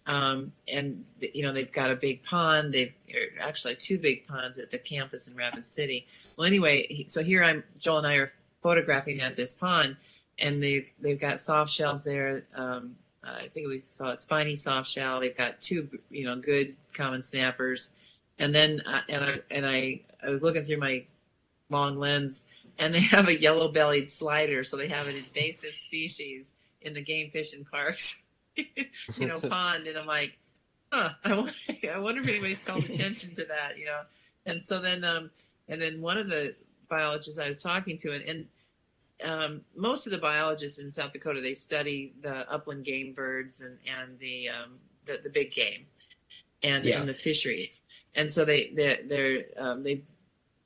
and they've got a big pond. They've actually 2 big ponds at the campus in Rapid City. Well, anyway, so here Joel and I are photographing at this pond, and they've got soft shells there. I think we saw a spiny soft shell. They've got 2 good common snappers, and then I was looking through my long lens, and they have a yellow-bellied slider, so they have an invasive species in the Game Fish and Parks pond, and I'm like, I wonder if anybody's called attention to that, And so then and then one of the biologists I was talking to, and most of the biologists in South Dakota, they study the upland game birds and the big game and the fisheries. And so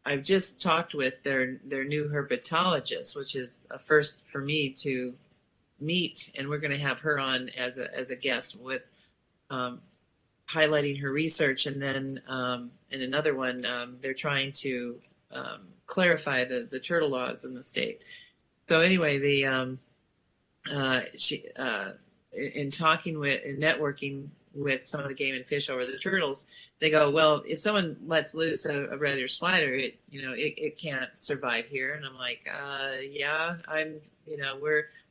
I've just talked with their new herpetologist, which is a first for me to meet, and we're going to have her on as a guest with highlighting her research. And then in another one, they're trying to clarify the turtle laws in the state. So anyway, she in talking with and networking with some of the game and fish over the turtles, they go, well, if someone lets loose a red ear slider, it can't survive here. And I'm like,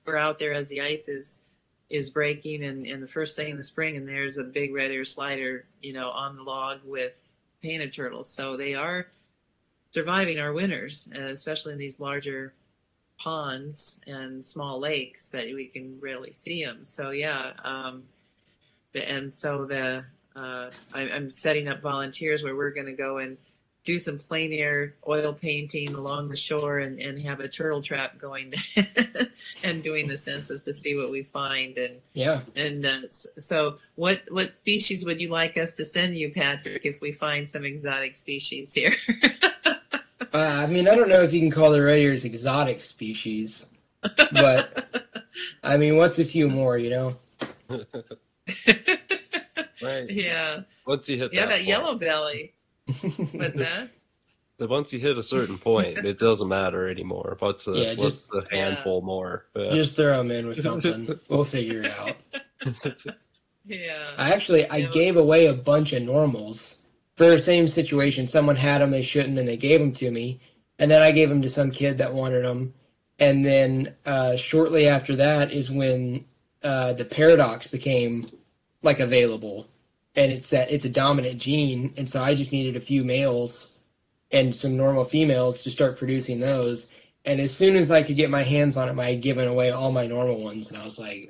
we're out there as the ice is breaking, and the first thing in the spring, and there's a big red ear slider, on the log with painted turtles. So they are surviving our winters, especially in these larger ponds and small lakes that we can rarely see them. So and so I'm setting up volunteers where we're going to go and do some plein air oil painting along the shore and have a turtle trap going and doing the census to see what we find. So what species would you like us to send you, Patrick, if we find some exotic species here? I don't know if you can call the red ears exotic species, but what's a few more, Right. Yeah. Once you hit that yellow belly. What's that? Once you hit a certain point, it doesn't matter anymore. What's a handful more? Yeah. Just throw them in with something. We'll figure it out. Yeah. I gave away a bunch of normals for the same situation. Someone had them, they shouldn't, and they gave them to me. And then I gave them to some kid that wanted them. And then shortly after that is when the paradox became available. And it's a dominant gene. And so I just needed a few males and some normal females to start producing those. And as soon as I could get my hands on them, I had given away all my normal ones. And I was like,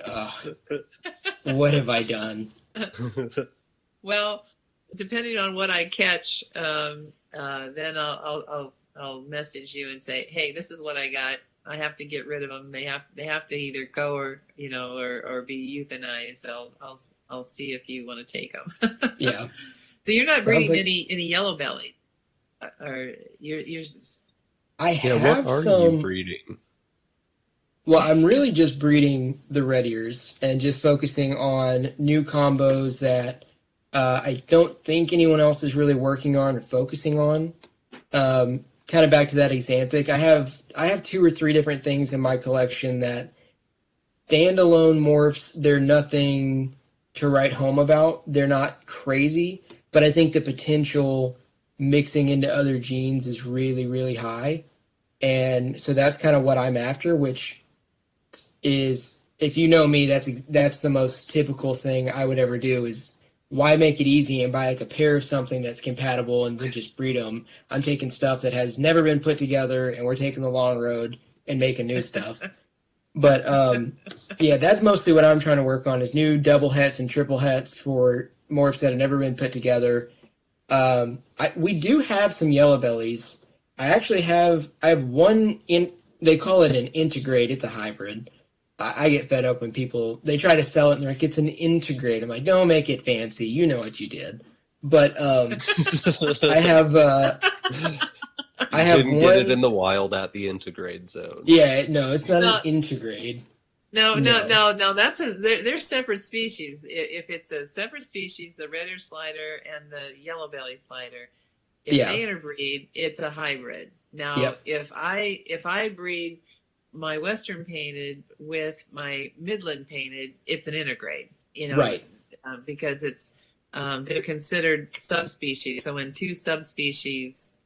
what have I done? Well, depending on what I catch, then I'll message you and say, hey, this is what I got. I have to get rid of them. They have to either go or be euthanized. I'll see if you want to take them. Yeah. So you're not breeding any yellow belly, or you're just... I have what are some... you breeding? Well, I'm really just breeding the red ears and just focusing on new combos that I don't think anyone else is really working on or focusing on. Kind of back to that axanthic. I have 2 or 3 different things in my collection that standalone morphs. They're nothing to write home about. They're not crazy, but I think the potential mixing into other genes is really, really high. And so that's kind of what I'm after, which is, if you know me, that's the most typical thing I would ever do is, why make it easy and buy a pair of something that's compatible and then just breed them? I'm taking stuff that has never been put together, and we're taking the long road and making new stuff. But that's mostly what I'm trying to work on, is new double hets and triple hets for morphs that have never been put together. We do have some yellow bellies, I actually I have one they call it an integrate. It's a hybrid. I get fed up when they try to sell it and they're like, it's an integrate. I'm like, don't make it fancy. You know what you did. But I have I have Didn't get it in the wild at the integrate zone. Yeah, no, it's not No. an integrate. No. They're separate species. If it's a separate species, the red ear slider and the yellow belly slider, if they interbreed, it's a hybrid. Now, if I breed my Western painted with my Midland painted, it's an intergrade. Right? Because it's they're considered subspecies. So when two subspecies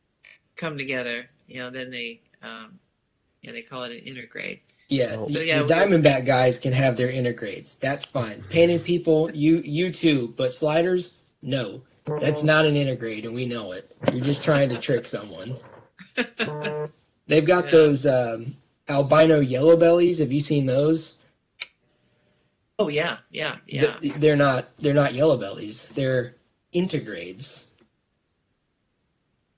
come together, then they call it an intergrade. Yeah, Oh. the Diamondback guys can have their intergrades. That's fine. Painted people, you too. But sliders, no. That's not an intergrade, and we know it. You're just trying to trick someone. They've got those albino yellow bellies. Have you seen those? Oh yeah. They're not yellow bellies. They're integrades.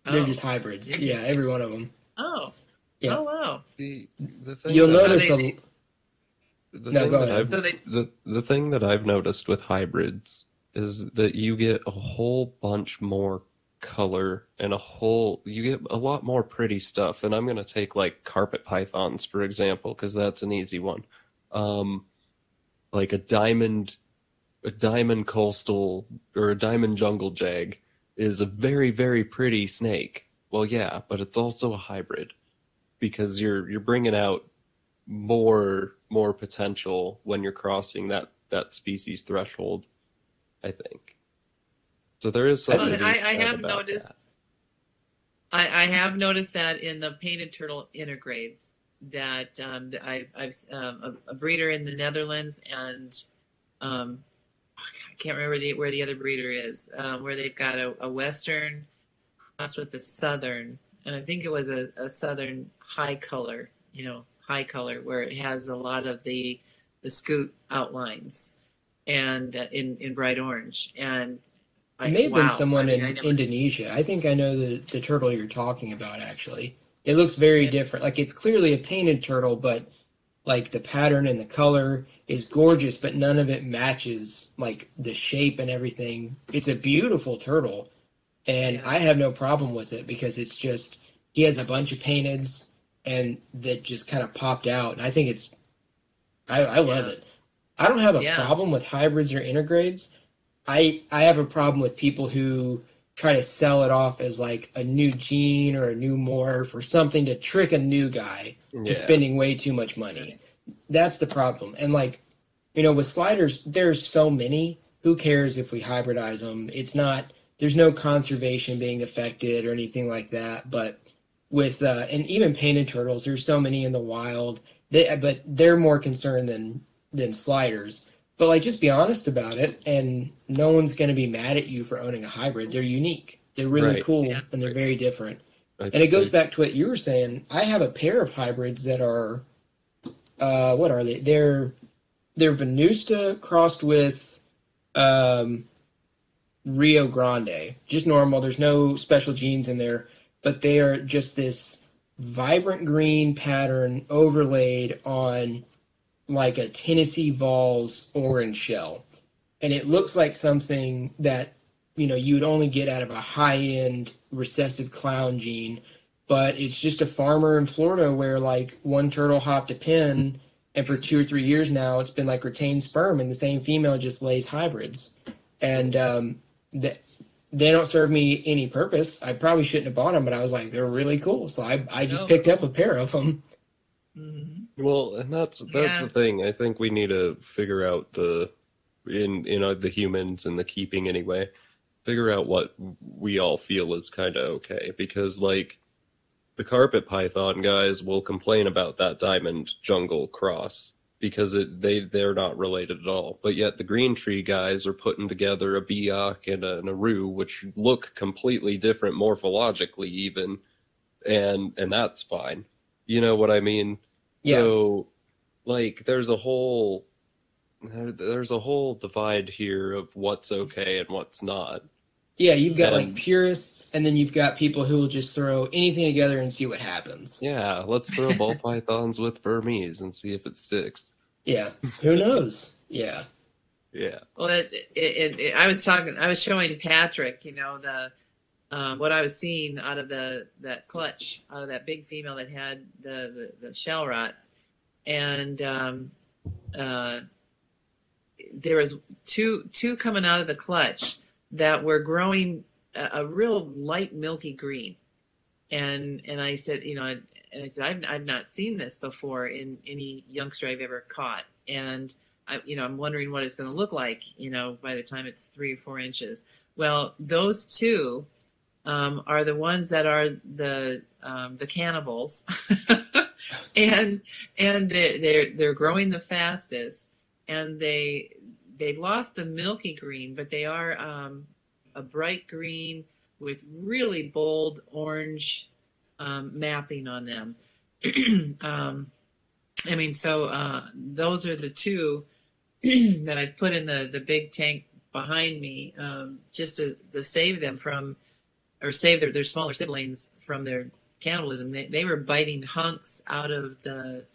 They're just hybrids. Yeah, every one of them. Oh. Yeah. Oh wow. The thing You'll that notice the thing that I've noticed with hybrids is that you get a whole bunch more color and you get a lot more pretty stuff. And I'm going to take like carpet pythons, for example, because that's an easy one. Like a diamond coastal or a diamond jungle jag is a very, very pretty snake. Well, yeah, but it's also a hybrid because you're bringing out more potential when you're crossing that species threshold, I think. So there is something. I have noticed. I have noticed that in the painted turtle intergrades that I've a breeder in the Netherlands and I can't remember where the other breeder is, where they've got a Western crossed with the Southern, and I think it was a Southern high color, where it has a lot of the scoot outlines and in bright orange. And it may have been someone in Indonesia. I think I know the turtle you're talking about, actually. It looks very different. Like, it's clearly a painted turtle, but like the pattern and the color is gorgeous, but none of it matches like the shape and everything. It's a beautiful turtle, and I have no problem with it because it's just he has a bunch of painteds and that just kind of popped out, and I think I love it. I don't have a problem with hybrids or intergrades. I have a problem with people who try to sell it off as like a new gene or a new morph or something to trick a new guy to spending way too much money. That's the problem. And like, with sliders, there's so many. Who cares if we hybridize them? There's no conservation being affected or anything like that. But with, and even painted turtles, there's so many in the wild. But they're more concerned than sliders. But like, just be honest about it, and no one's going to be mad at you for owning a hybrid. They're unique. They're really cool, and they're very different. And it goes back to what you were saying. I have a pair of hybrids that are, what are they? They're Venusta crossed with Rio Grande. Just normal. There's no special genes in there, but they are just this vibrant green pattern overlaid on like a Tennessee Vols orange shell. And it looks like something that, you'd only get out of a high-end recessive clown gene. But it's just a farmer in Florida where like one turtle hopped a pen, and for 2 or 3 years now, it's been like retained sperm, and the same female just lays hybrids. And they don't serve me any purpose. I probably shouldn't have bought them, but I was like, they're really cool. So I just picked up a pair of them. Mm-hmm. Well, and that's the thing. I think we need to figure out the humans and the keeping anyway. Figure out what we all feel is kind of okay, because like the carpet python guys will complain about that diamond jungle cross because they're not related at all. But yet the green tree guys are putting together a Biak and a Naru, which look completely different morphologically even, and that's fine. You know what I mean? Yeah. So, like, there's a whole divide here of what's okay and what's not. Yeah, you've got like And- purists, and then you've got people who will just throw anything together and see what happens. Yeah, let's throw ball pythons with Burmese and see if it sticks. Yeah, who knows? Yeah. Yeah. Well, I was showing Patrick, the what I was seeing out of that clutch, out of that big female that had the shell rot, and there was two coming out of the clutch that were growing a real light milky green, and I said, I've not seen this before in any youngster I've ever caught, and I'm wondering what it's going to look like, by the time it's 3 or 4 inches. Well, those two are the ones that are the cannibals, and they're growing the fastest, and they've lost the milky green, but they are a bright green with really bold orange mapping on them. Those are the two that I've put in the big tank behind me, just to save them from, or save their smaller siblings from their cannibalism. They were biting hunks out of the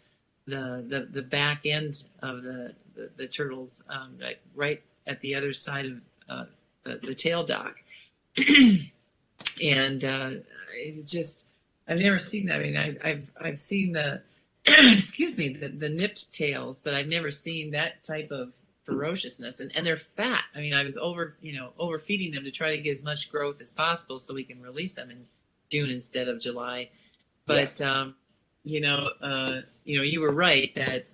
back end of the turtles, like right at the other side of the tail dock. And it's just, I've never seen that. I mean, I've seen the excuse me, the nipped tails, but I've never seen that type of ferociousness, and they're fat. I mean, I was overfeeding them to try to get as much growth as possible so we can release them in June instead of July. But you were right that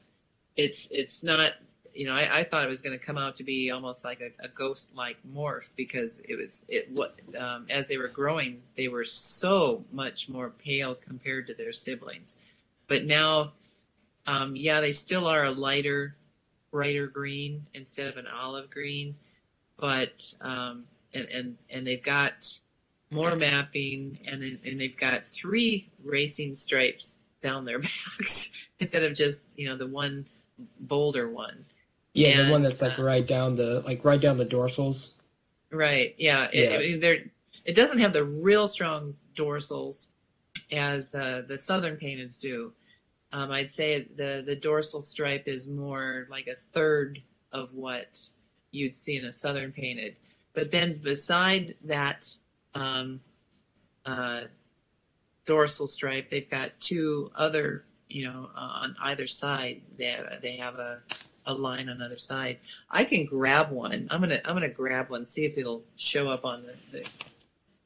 it's not. I thought it was going to come out to be almost like a ghost-like morph, because as they were growing, they were so much more pale compared to their siblings. But now, they still are a lighter, brighter green instead of an olive green, but and they've got more mapping, and they've got 3 racing stripes down their backs instead of just the one bolder one. Yeah, the one that's like right down the dorsals. Right. Yeah. It doesn't have the real strong dorsals as the southern painteds do. I'd say the dorsal stripe is more like a third of what you'd see in a southern painted. But then beside that dorsal stripe, they've got 2 other, on either side. They have a line on either side. I can grab one. I'm gonna grab one. See if it'll show up on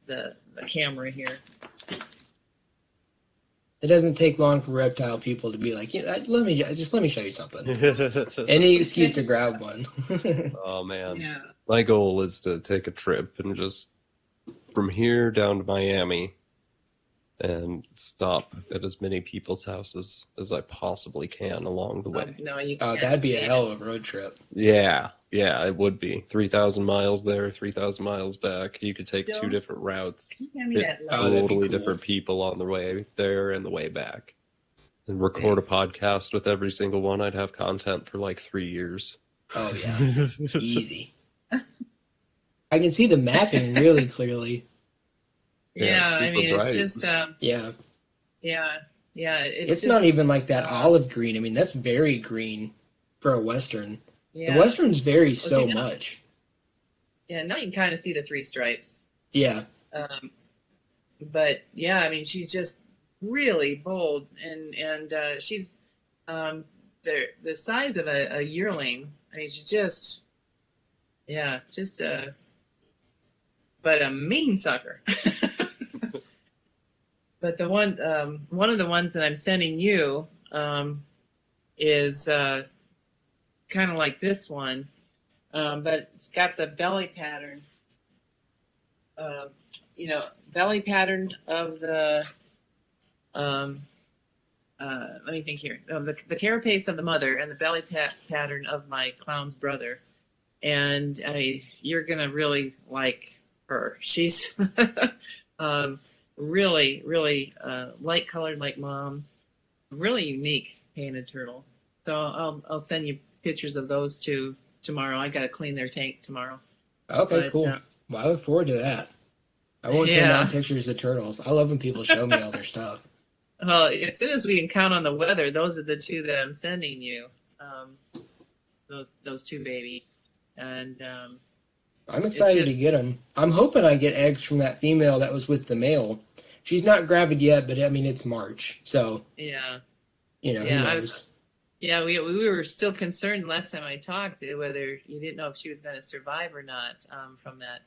the camera here. It doesn't take long for reptile people to be like, let me show you something. Any excuse to grab one. Oh man, Yeah. my goal is to take a trip and just from here down to Miami and stop at as many people's houses as I possibly can along the way. No, you Oh, can't that'd be see a hell of a road trip. Yeah, it would be 3,000 miles there, 3,000 miles back. You could take 2 Don't- different routes. Can you hand me Hit that Oh, that'd be totally cool. different people on the way there and the way back. And record a podcast with every single one. I'd have content for like 3 years. Oh yeah, easy. I can see the mapping really clearly. Yeah, I super mean, it's bright. just, Yeah, it's it's just, not even like that olive green. I mean, that's very green for a western. yeah. The westerns vary Well, so see, now- much. Yeah, now you can kind of see the 3 stripes. Yeah, But yeah, I mean, she's just really bold, and she's the size of a yearling. I mean, she's just but a mean sucker. But the one of the ones that I'm sending you is kind of like this one, but it's got the belly pattern. Belly pattern of the, let me think here. The carapace of the mother and the belly pattern of my clown's brother. And I mean, you're going to really like her. She's really, really light colored like mom. Really unique painted turtle. So I'll send you pictures of those 2 tomorrow. I got to clean their tank tomorrow. okay, But, cool. Well, I look forward to that. I won't turn Yeah. down pictures of turtles. I love when people show me all their stuff. Well, as soon as we can count on the weather, those are the two that I'm sending you. Those two babies, and I'm excited to get them. I'm hoping I get eggs from that female that was with the male. She's not gravid yet, but I mean it's March, so yeah, who knows? We were still concerned last time I talked whether you didn't know if she was going to survive or not from that.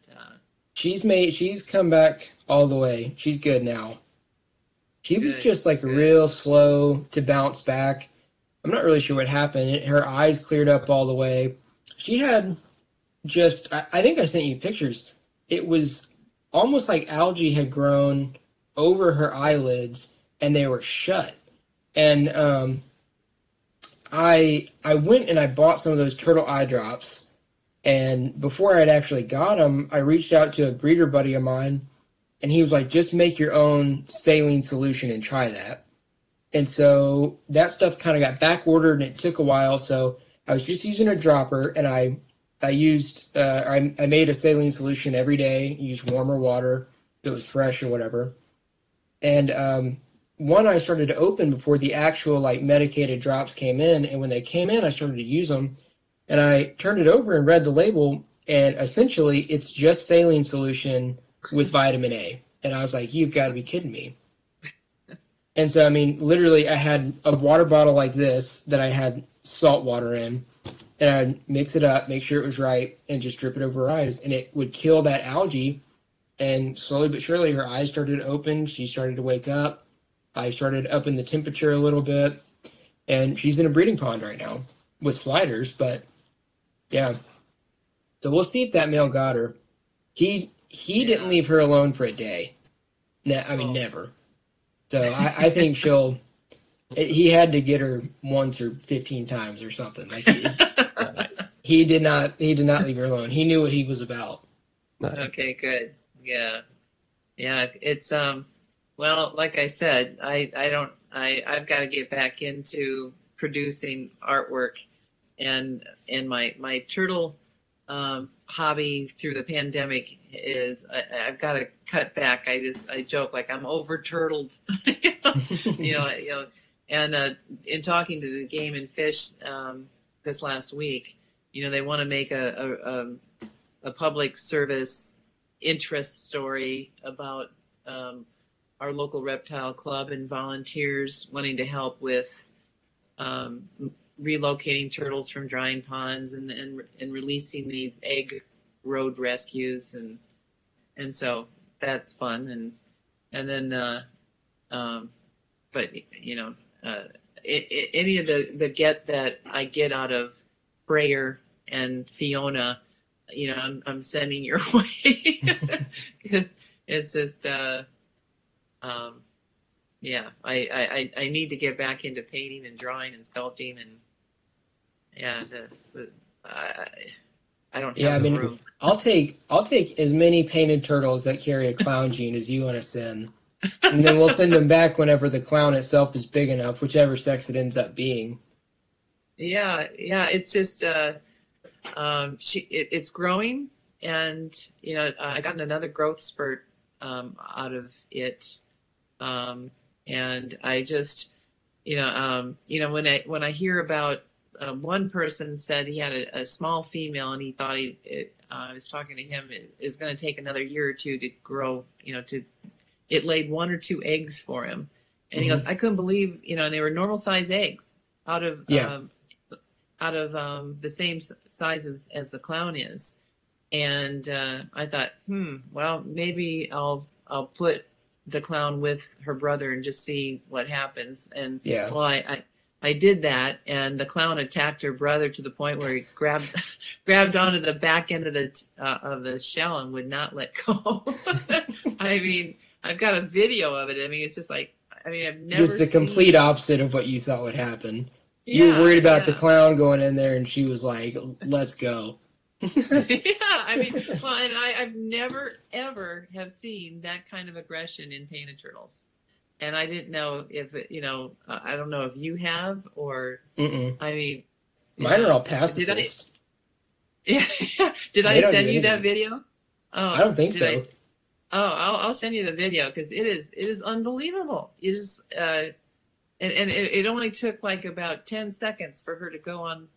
She's come back all the way. She's good now. She was just like good. real slow to bounce back. I'm not really sure what happened. Her eyes cleared up all the way. She had just, I think I sent you pictures. It was almost like algae had grown over her eyelids and they were shut. And I went and I bought some of those turtle eye drops. And before I had actually got them, I reached out to a breeder buddy of mine. And he was like, just make your own saline solution and try that. And so that stuff kind of got back ordered and it took a while. So I was just using a dropper and I made a saline solution every day, used warmer water that was fresh or whatever. And one I started to open before the actual like medicated drops came in. And when they came in, I started to use them. And I turned it over and read the label. And essentially it's just saline solution with vitamin A. And I was like, you've got to be kidding me. And so, I mean, literally I had a water bottle like this that I had salt water in, and I'd mix it up, make sure it was right, and just drip it over her eyes. And it would kill that algae. And slowly but surely, her eyes started to open. She started to wake up. I started upping the temperature a little bit. And she's in a breeding pond right now with sliders. But, yeah. So we'll see if that male got her. He didn't leave her alone for a day. Never. So I think he had to get her once or 15 times or something. Like he did not leave her alone. He knew what he was about. Nice. Okay, good. Yeah. It's well, like I said, I've got to get back into producing artwork, and my turtle hobby through the pandemic is I've got to cut back. I joke like I'm over turtled, and in talking to the Game and Fish this last week, they want to make a public service interest story about our local reptile club and volunteers wanting to help with relocating turtles from drying ponds and releasing these egg road rescues, and so that's fun, and then but any of the get that I get out of Brayer and Fiona, I'm sending your way because it's just I need to get back into painting and drawing and sculpting, and I don't have the room. I'll take as many painted turtles that carry a clown gene as you want to send, and then we'll send them back whenever the clown itself is big enough, whichever sex it ends up being. Yeah, it's just it's growing, and I got another growth spurt out of it, and I just when I hear about one person said he had a small female and he thought I was talking to him, it is going to take another year or two to grow, it laid 1 or 2 eggs for him. And he goes, I couldn't believe, and they were normal size eggs out of the same size as the clown is. And I thought, well, maybe I'll put the clown with her brother and just see what happens. And well, I did that, and the clown attacked her brother to the point where he grabbed onto the back end of the shell and would not let go. I mean, I've got a video of it. I mean, it's just like, I've never just the complete opposite of what you thought would happen. You were worried about the clown going in there, and she was like, "Let's go." And I've never ever have seen that kind of aggression in painted turtles. And I didn't know if I don't know if you have or. Mine are all pacifist. Did I send you that video? Oh, I don't think did so. I'll send you the video because it is unbelievable. It is, and it only took like about 10 seconds for her to go on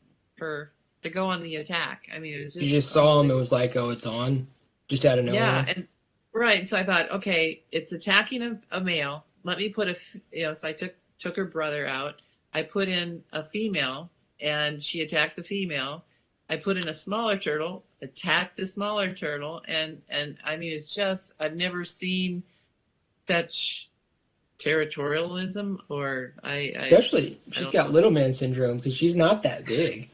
the attack. I mean, it was You just just saw him. It unbelievable. was like, oh, it's on, just out of Yeah, nowhere. and right. So I thought, okay, it's attacking a male. Let me put so I took her brother out. I put in a female, and she attacked the female. I put in a smaller turtle, attacked the smaller turtle, and I mean, it's just I've never seen such territorialism, or Especially, I she's don't got know. little man syndrome because she's not that big.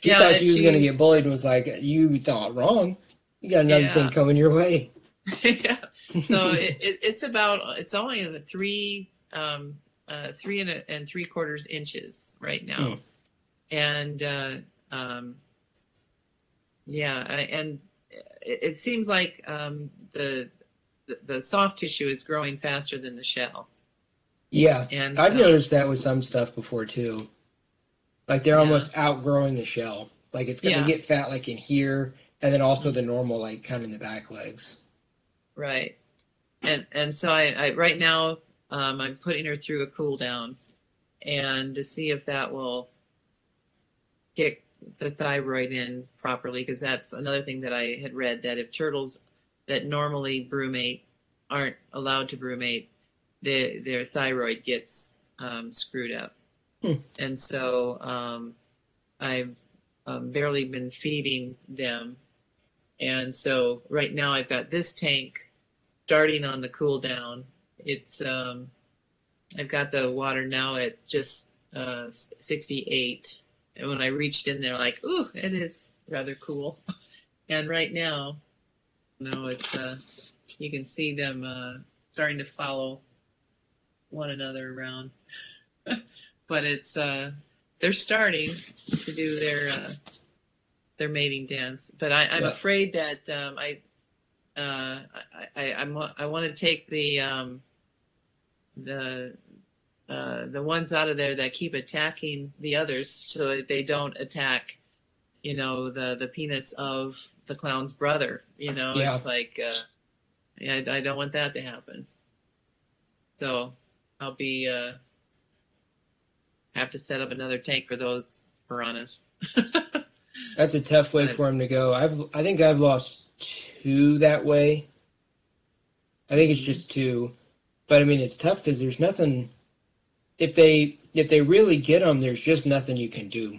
She Yeah, thought and she was going to she's get bullied and was like, you thought wrong. You got another thing yeah. coming your way. Yeah. So it's only the three 3 3/4 inches right now, and and it seems like the soft tissue is growing faster than the shell, Yeah, and I've so noticed that with some stuff before too. Like they're yeah, almost outgrowing the shell. Like they yeah, get fat like in here, and then also the normal like kind of in the back legs. right, and so I right now I'm putting her through a cool down, and to see if that will get the thyroid in properly, because that's another thing that I had read, that if turtles that normally brumate aren't allowed to brumate, their thyroid gets screwed up. And so I've barely been feeding them. And so right now I've got this tank starting on the cool down. It's I've got the water now at just 68. And when I reached in there, like, ooh, it is rather cool. And right now, it's you can see them starting to follow one another around. But it's they're starting to do their mating dance. But I'm afraid that I want to take the ones out of there that keep attacking the others, so that they don't attack, the penis of the clown's brother. It's like, I don't want that to happen. So I'll be have to set up another tank for those piranhas. That's a tough way for him to go. I think I've lost 2 that way. I think it's just 2, but I mean it's tough because there's nothing. If they really get them, there's just nothing you can do.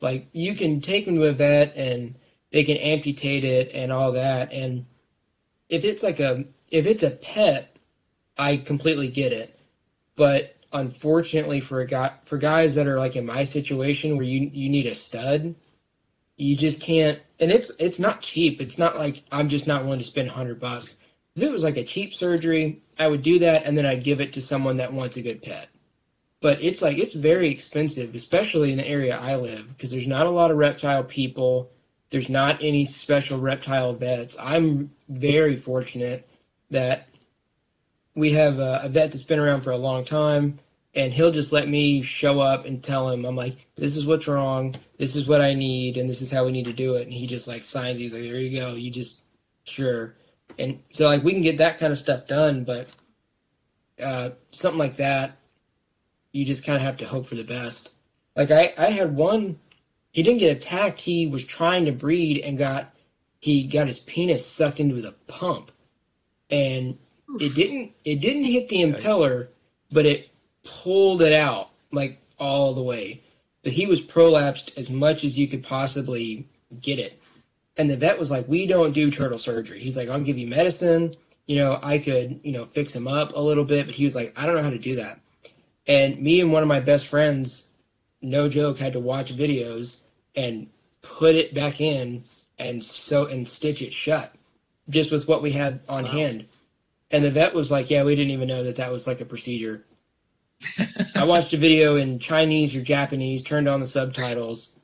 Like you can take them to a vet and they can amputate it and all that. And if it's a pet, I completely get it. But unfortunately for guys that are like in my situation where you need a stud, you just can't. And it's not cheap. It's not like I'm just not willing to spend $100. If it was like a cheap surgery, I would do that and then I'd give it to someone that wants a good pet. But it's very expensive, especially in the area I live, because there's not a lot of reptile people. There's not any special reptile vets. I'm very fortunate that we have a vet that's been around for a long time, and he'll just let me show up and tell him, I'm like, this is what's wrong, this is what I need, and this is how we need to do it. And he just like signs, he's like, there you go, you just, sure. And so like we can get that kind of stuff done, but something like that, you just kind of have to hope for the best. Like I had one, he didn't get attacked. He was trying to breed and he got his penis sucked into the pump, and it didn't hit the impeller, but it pulled it out like all the way. But he was prolapsed as much as you could possibly get it. And the vet was like, we don't do turtle surgery. He's like, I'll give you medicine. I could, fix him up a little bit, but he was like, I don't know how to do that. And me and one of my best friends, no joke, had to watch videos and put it back in and stitch it shut, just with what we had on hand. And the vet was like, yeah, we didn't even know that was like a procedure. I watched a video in Chinese or Japanese, turned on the subtitles,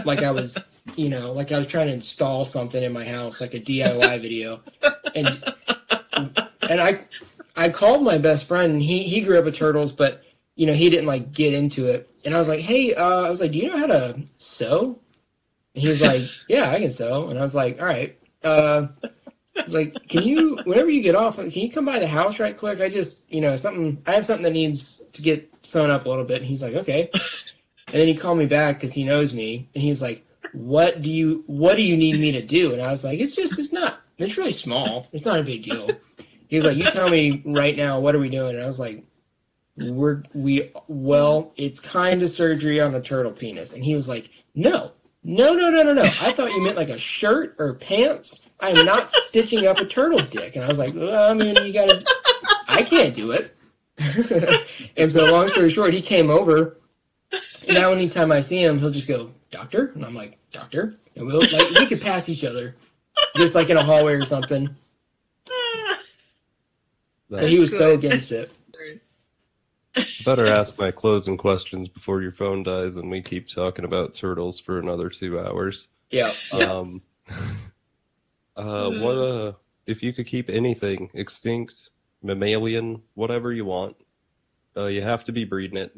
like I was trying to install something in my house, like a DIY video. And I called my best friend, and he grew up with turtles, but he didn't like get into it. And I was like, hey, do you know how to sew? And he was like, yeah, I can sew. And I was like, all right. I was like, whenever you get off, can you come by the house right quick? I just, I have something that needs to get sewn up a little bit. And he's like, okay. And then he called me back because he knows me. And he was like, what do you need me to do? And I was like, it's really small. It's not a big deal. He was like, you tell me right now, what are we doing? And I was like, it's kind of surgery on the turtle penis. And he was like, no. I thought you meant like a shirt or pants. I'm not stitching up a turtle's dick. And I was like, well, I mean, I can't do it. And so long story short, he came over, and now anytime I see him, he'll just go, doctor? And I'm like, doctor? And we could pass each other, just like in a hallway or something. But he was so against it. Better ask my closing questions before your phone dies and we keep talking about turtles for another 2 hours. Yeah. If you could keep anything extinct, mammalian, whatever you want, you have to be breeding it.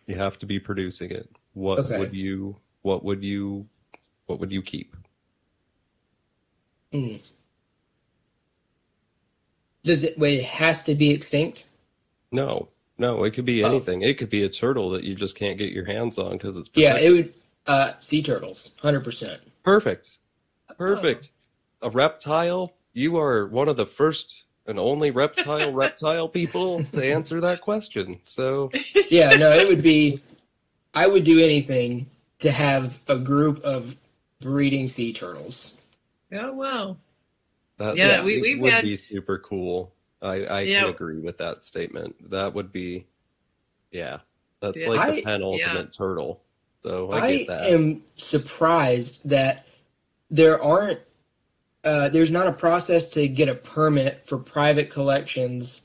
You have to be producing it. What would you keep? It has to be extinct? No, it could be anything. It could be a turtle that you just can't get your hands on because it's protected. Yeah, it would sea turtles, 100%. Perfect. A reptile? You are one of the first and only reptile people to answer that question. So yeah, no, it would be. I would do anything to have a group of breeding sea turtles. Oh wow! We've would be super cool. I can agree with that statement. That would be, that's like the penultimate turtle. So I get that. I am surprised that there's not a process to get a permit for private collections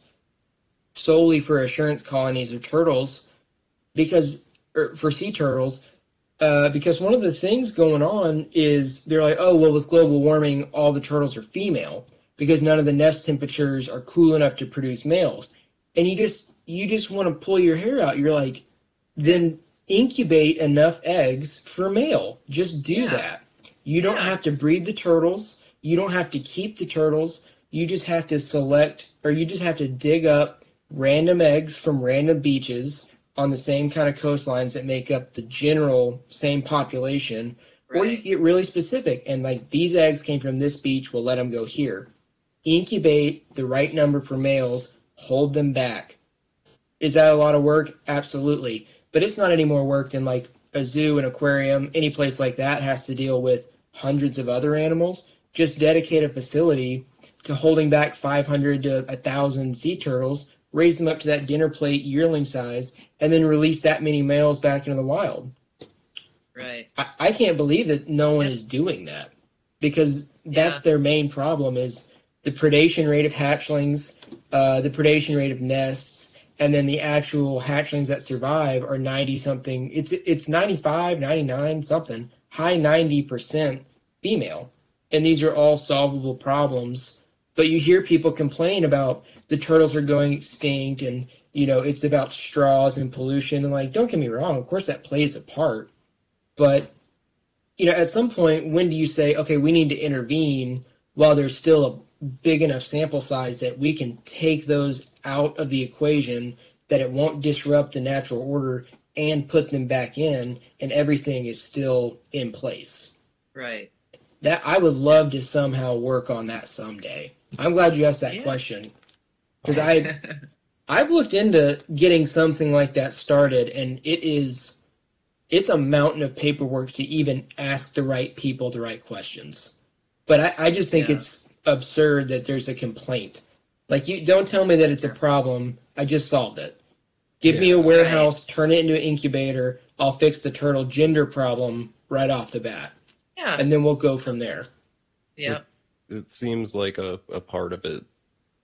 solely for assurance colonies of turtles, for sea turtles, because one of the things going on is they're like, oh, well, with global warming, all the turtles are female because none of the nest temperatures are cool enough to produce males. And you just want to pull your hair out. You're like, then incubate enough eggs for male. Just do that. You don't have to breed the turtles. You don't have to keep the turtles. You just have to select, or you just have to dig up random eggs from random beaches on the same kind of coastlines that make up the general same population. Right. Or you can get really specific and like, these eggs came from this beach, we'll let them go here. Incubate the right number for males, hold them back. Is that a lot of work? Absolutely. But it's not any more work than like a zoo, an aquarium, any place like that has to deal with hundreds of other animals. Just dedicate a facility to holding back 500 to 1,000 sea turtles, raise them up to that dinner plate yearling size, and then release that many males back into the wild. Right. I can't believe that no one is doing that, because that's their main problem is the predation rate of hatchlings, the predation rate of nests, and then the actual hatchlings that survive are 90-something. It's 95, 99, something, high 90% female. And these are all solvable problems. But you hear people complain about the turtles are going extinct and, it's about straws and pollution. And like, don't get me wrong, of course that plays a part. But, at some point, when do you say, okay, we need to intervene while there's still a big enough sample size that we can take those out of the equation, that it won't disrupt the natural order, and put them back in, and everything is still in place? Right. That I would love to somehow work on that someday. I'm glad you asked that question, because I've looked into getting something like that started, and it's a mountain of paperwork to even ask the right people the right questions. But I just think it's absurd that there's a complaint. Like, you don't tell me that it's a problem. I just solved it. Give me a warehouse, turn it into an incubator. I'll fix the turtle gender problem right off the bat. Yeah. And then we'll go from there. Yeah. It seems like a part of it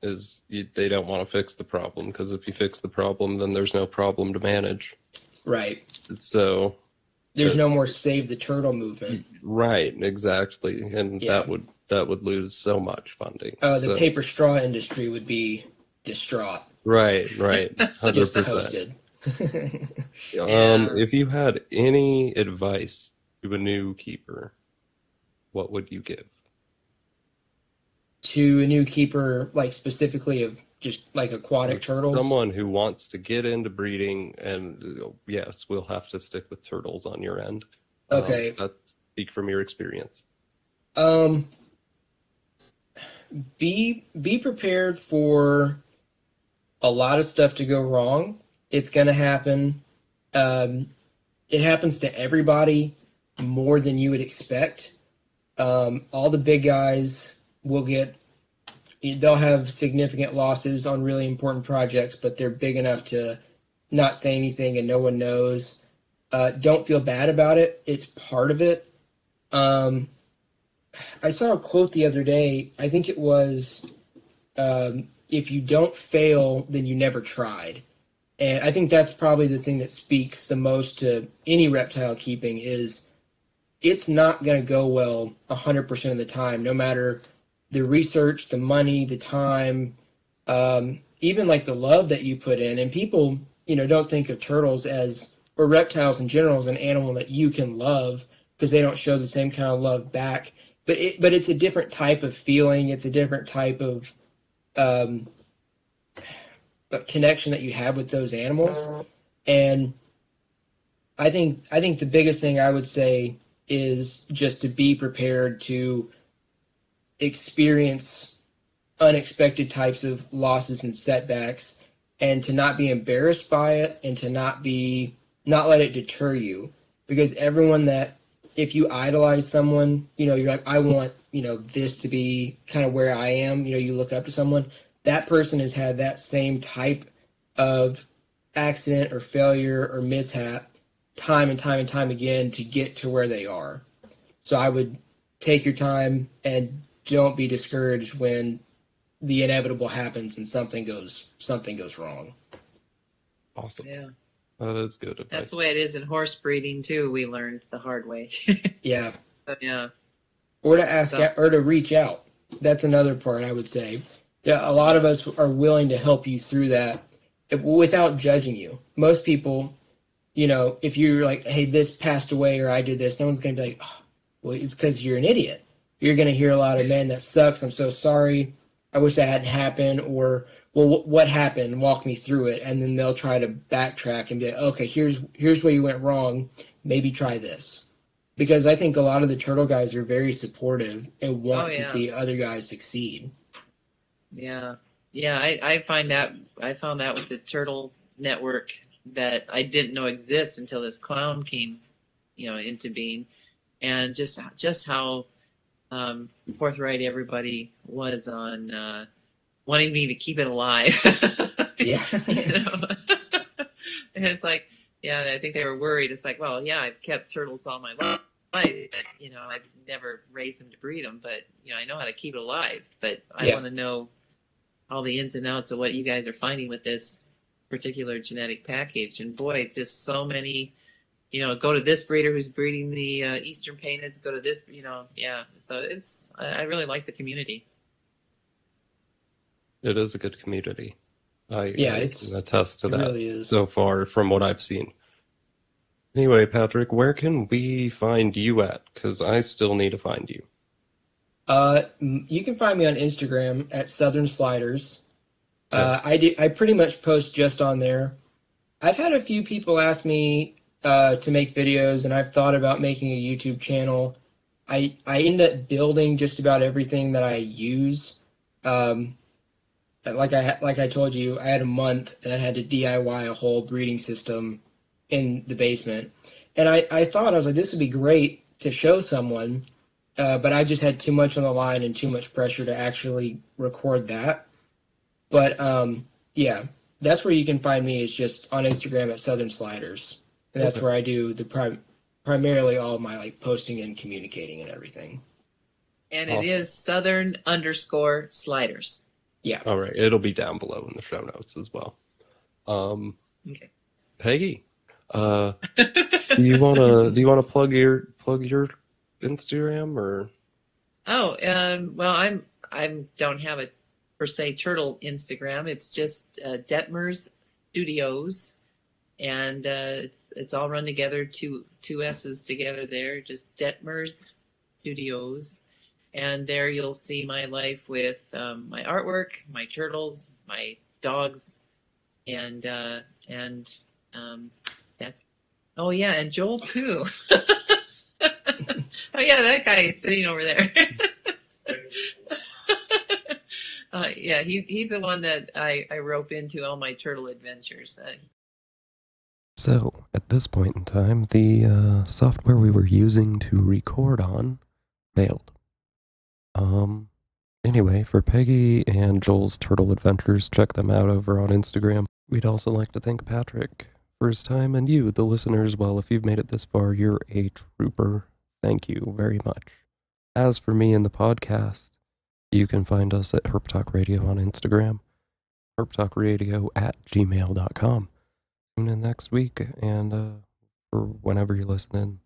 is they don't want to fix the problem, because if you fix the problem, then there's no problem to manage. Right. So there's no more save the turtle movement. Right, exactly. And that would lose so much funding. Oh, the paper straw industry would be distraught. Right, 100%. Just toasted. Yeah. If you had any advice to a new keeper, what would you give? To a new keeper, like specifically of just like aquatic It's turtles. someone who wants to get into breeding, and yes, we'll have to stick with turtles on your end. Okay. Speak from your experience. Um, be prepared for a lot of stuff to go wrong. It's gonna happen. It happens to everybody more than you would expect. All the big guys they'll have significant losses on really important projects, but they're big enough to not say anything and no one knows. Don't feel bad about it. It's part of it. I saw a quote the other day. I think it was, if you don't fail, then you never tried. And I think that's probably the thing that speaks the most to any reptile keeping is it's not going to go well 100% of the time, no matter the research, the money, the time, even like the love that you put in. And people, don't think of turtles or reptiles in general as an animal that you can love because they don't show the same kind of love back. But it's a different type of feeling. It's a different type of connection that you have with those animals. And I think the biggest thing I would say is just to be prepared to experience unexpected types of losses and setbacks, and to not be embarrassed by it, and to not let it deter you. Because everyone that, if you idolize someone, you're like, I want, this to be kind of where I am, you look up to someone, that person has had that same type of accident or failure or mishap time and time and time again to get to where they are. So I would take your time and don't be discouraged when the inevitable happens and something goes wrong. Awesome. Yeah. That is good advice. That's the way it is in horse breeding too. We learned the hard way. Yeah. Yeah. Or to ask or to reach out. That's another part I would say. A lot of us are willing to help you through that without judging you. Most people, if you're like, hey, this passed away or I did this, no one's going to be like, oh, well, it's because you're an idiot. You're going to hear a lot of, man, that sucks. I'm so sorry. I wish that hadn't happened. Or, well, what happened? Walk me through it. And then they'll try to backtrack and be like, okay, here's where you went wrong. Maybe try this. Because I think a lot of the turtle guys are very supportive and want to see other guys succeed. Yeah. Yeah. I found that with the Turtle Network that I didn't know exist until this clown came, into being, and just how forthright everybody was on wanting me to keep it alive. Yeah. And it's like, yeah, I think they were worried. It's like, well, yeah, I've kept turtles all my life. I've never raised them to breed them, but I know how to keep it alive. But I want to know all the ins and outs of what you guys are finding with this particular genetic package. And boy, just so many, go to this breeder who's breeding the Eastern Painteds, go to this, yeah. So I really like the community. It is a good community. I can attest to that really so far from what I've seen. Anyway, Patrick, where can we find you at? Because I still need to find you. You can find me on Instagram at Southern Sliders. I pretty much post just on there. I've had a few people ask me to make videos, and I've thought about making a YouTube channel. I end up building just about everything that I use. Like I told you, I had a month and I had to DIY a whole breeding system in the basement. And I thought, I was like, this would be great to show someone, but I just had too much on the line and too much pressure to actually record that. But yeah, that's where you can find me, is just on Instagram at Southern Sliders. And that's where I do the primarily all of my posting and communicating and everything. And it is Southern_Sliders. Yeah. All right. It'll be down below in the show notes as well. Okay. Peggy, do you wanna plug your Instagram or? Oh, well, I don't have a per se turtle Instagram. It's just Detmers Studios, and it's all run together, two S's together there, just Detmers Studios. And there you'll see my life with my artwork, my turtles, my dogs, and that's, oh yeah, and Joel too. Oh yeah, that guy is sitting over there. Yeah, he's the one that I rope into all my turtle adventures. So, at this point in time, the software we were using to record on failed. Anyway, for Peggy and Joel's turtle adventures, check them out over on Instagram. We'd also like to thank Patrick for his time, and you, the listeners. Well, if you've made it this far, you're a trooper. Thank you very much. As for me and the podcast, you can find us at herptalkradio on Instagram, herptalkradio@gmail.com. Tune in next week, and for whenever you're listening,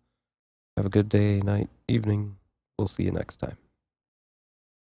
have a good day, night, evening. We'll see you next time.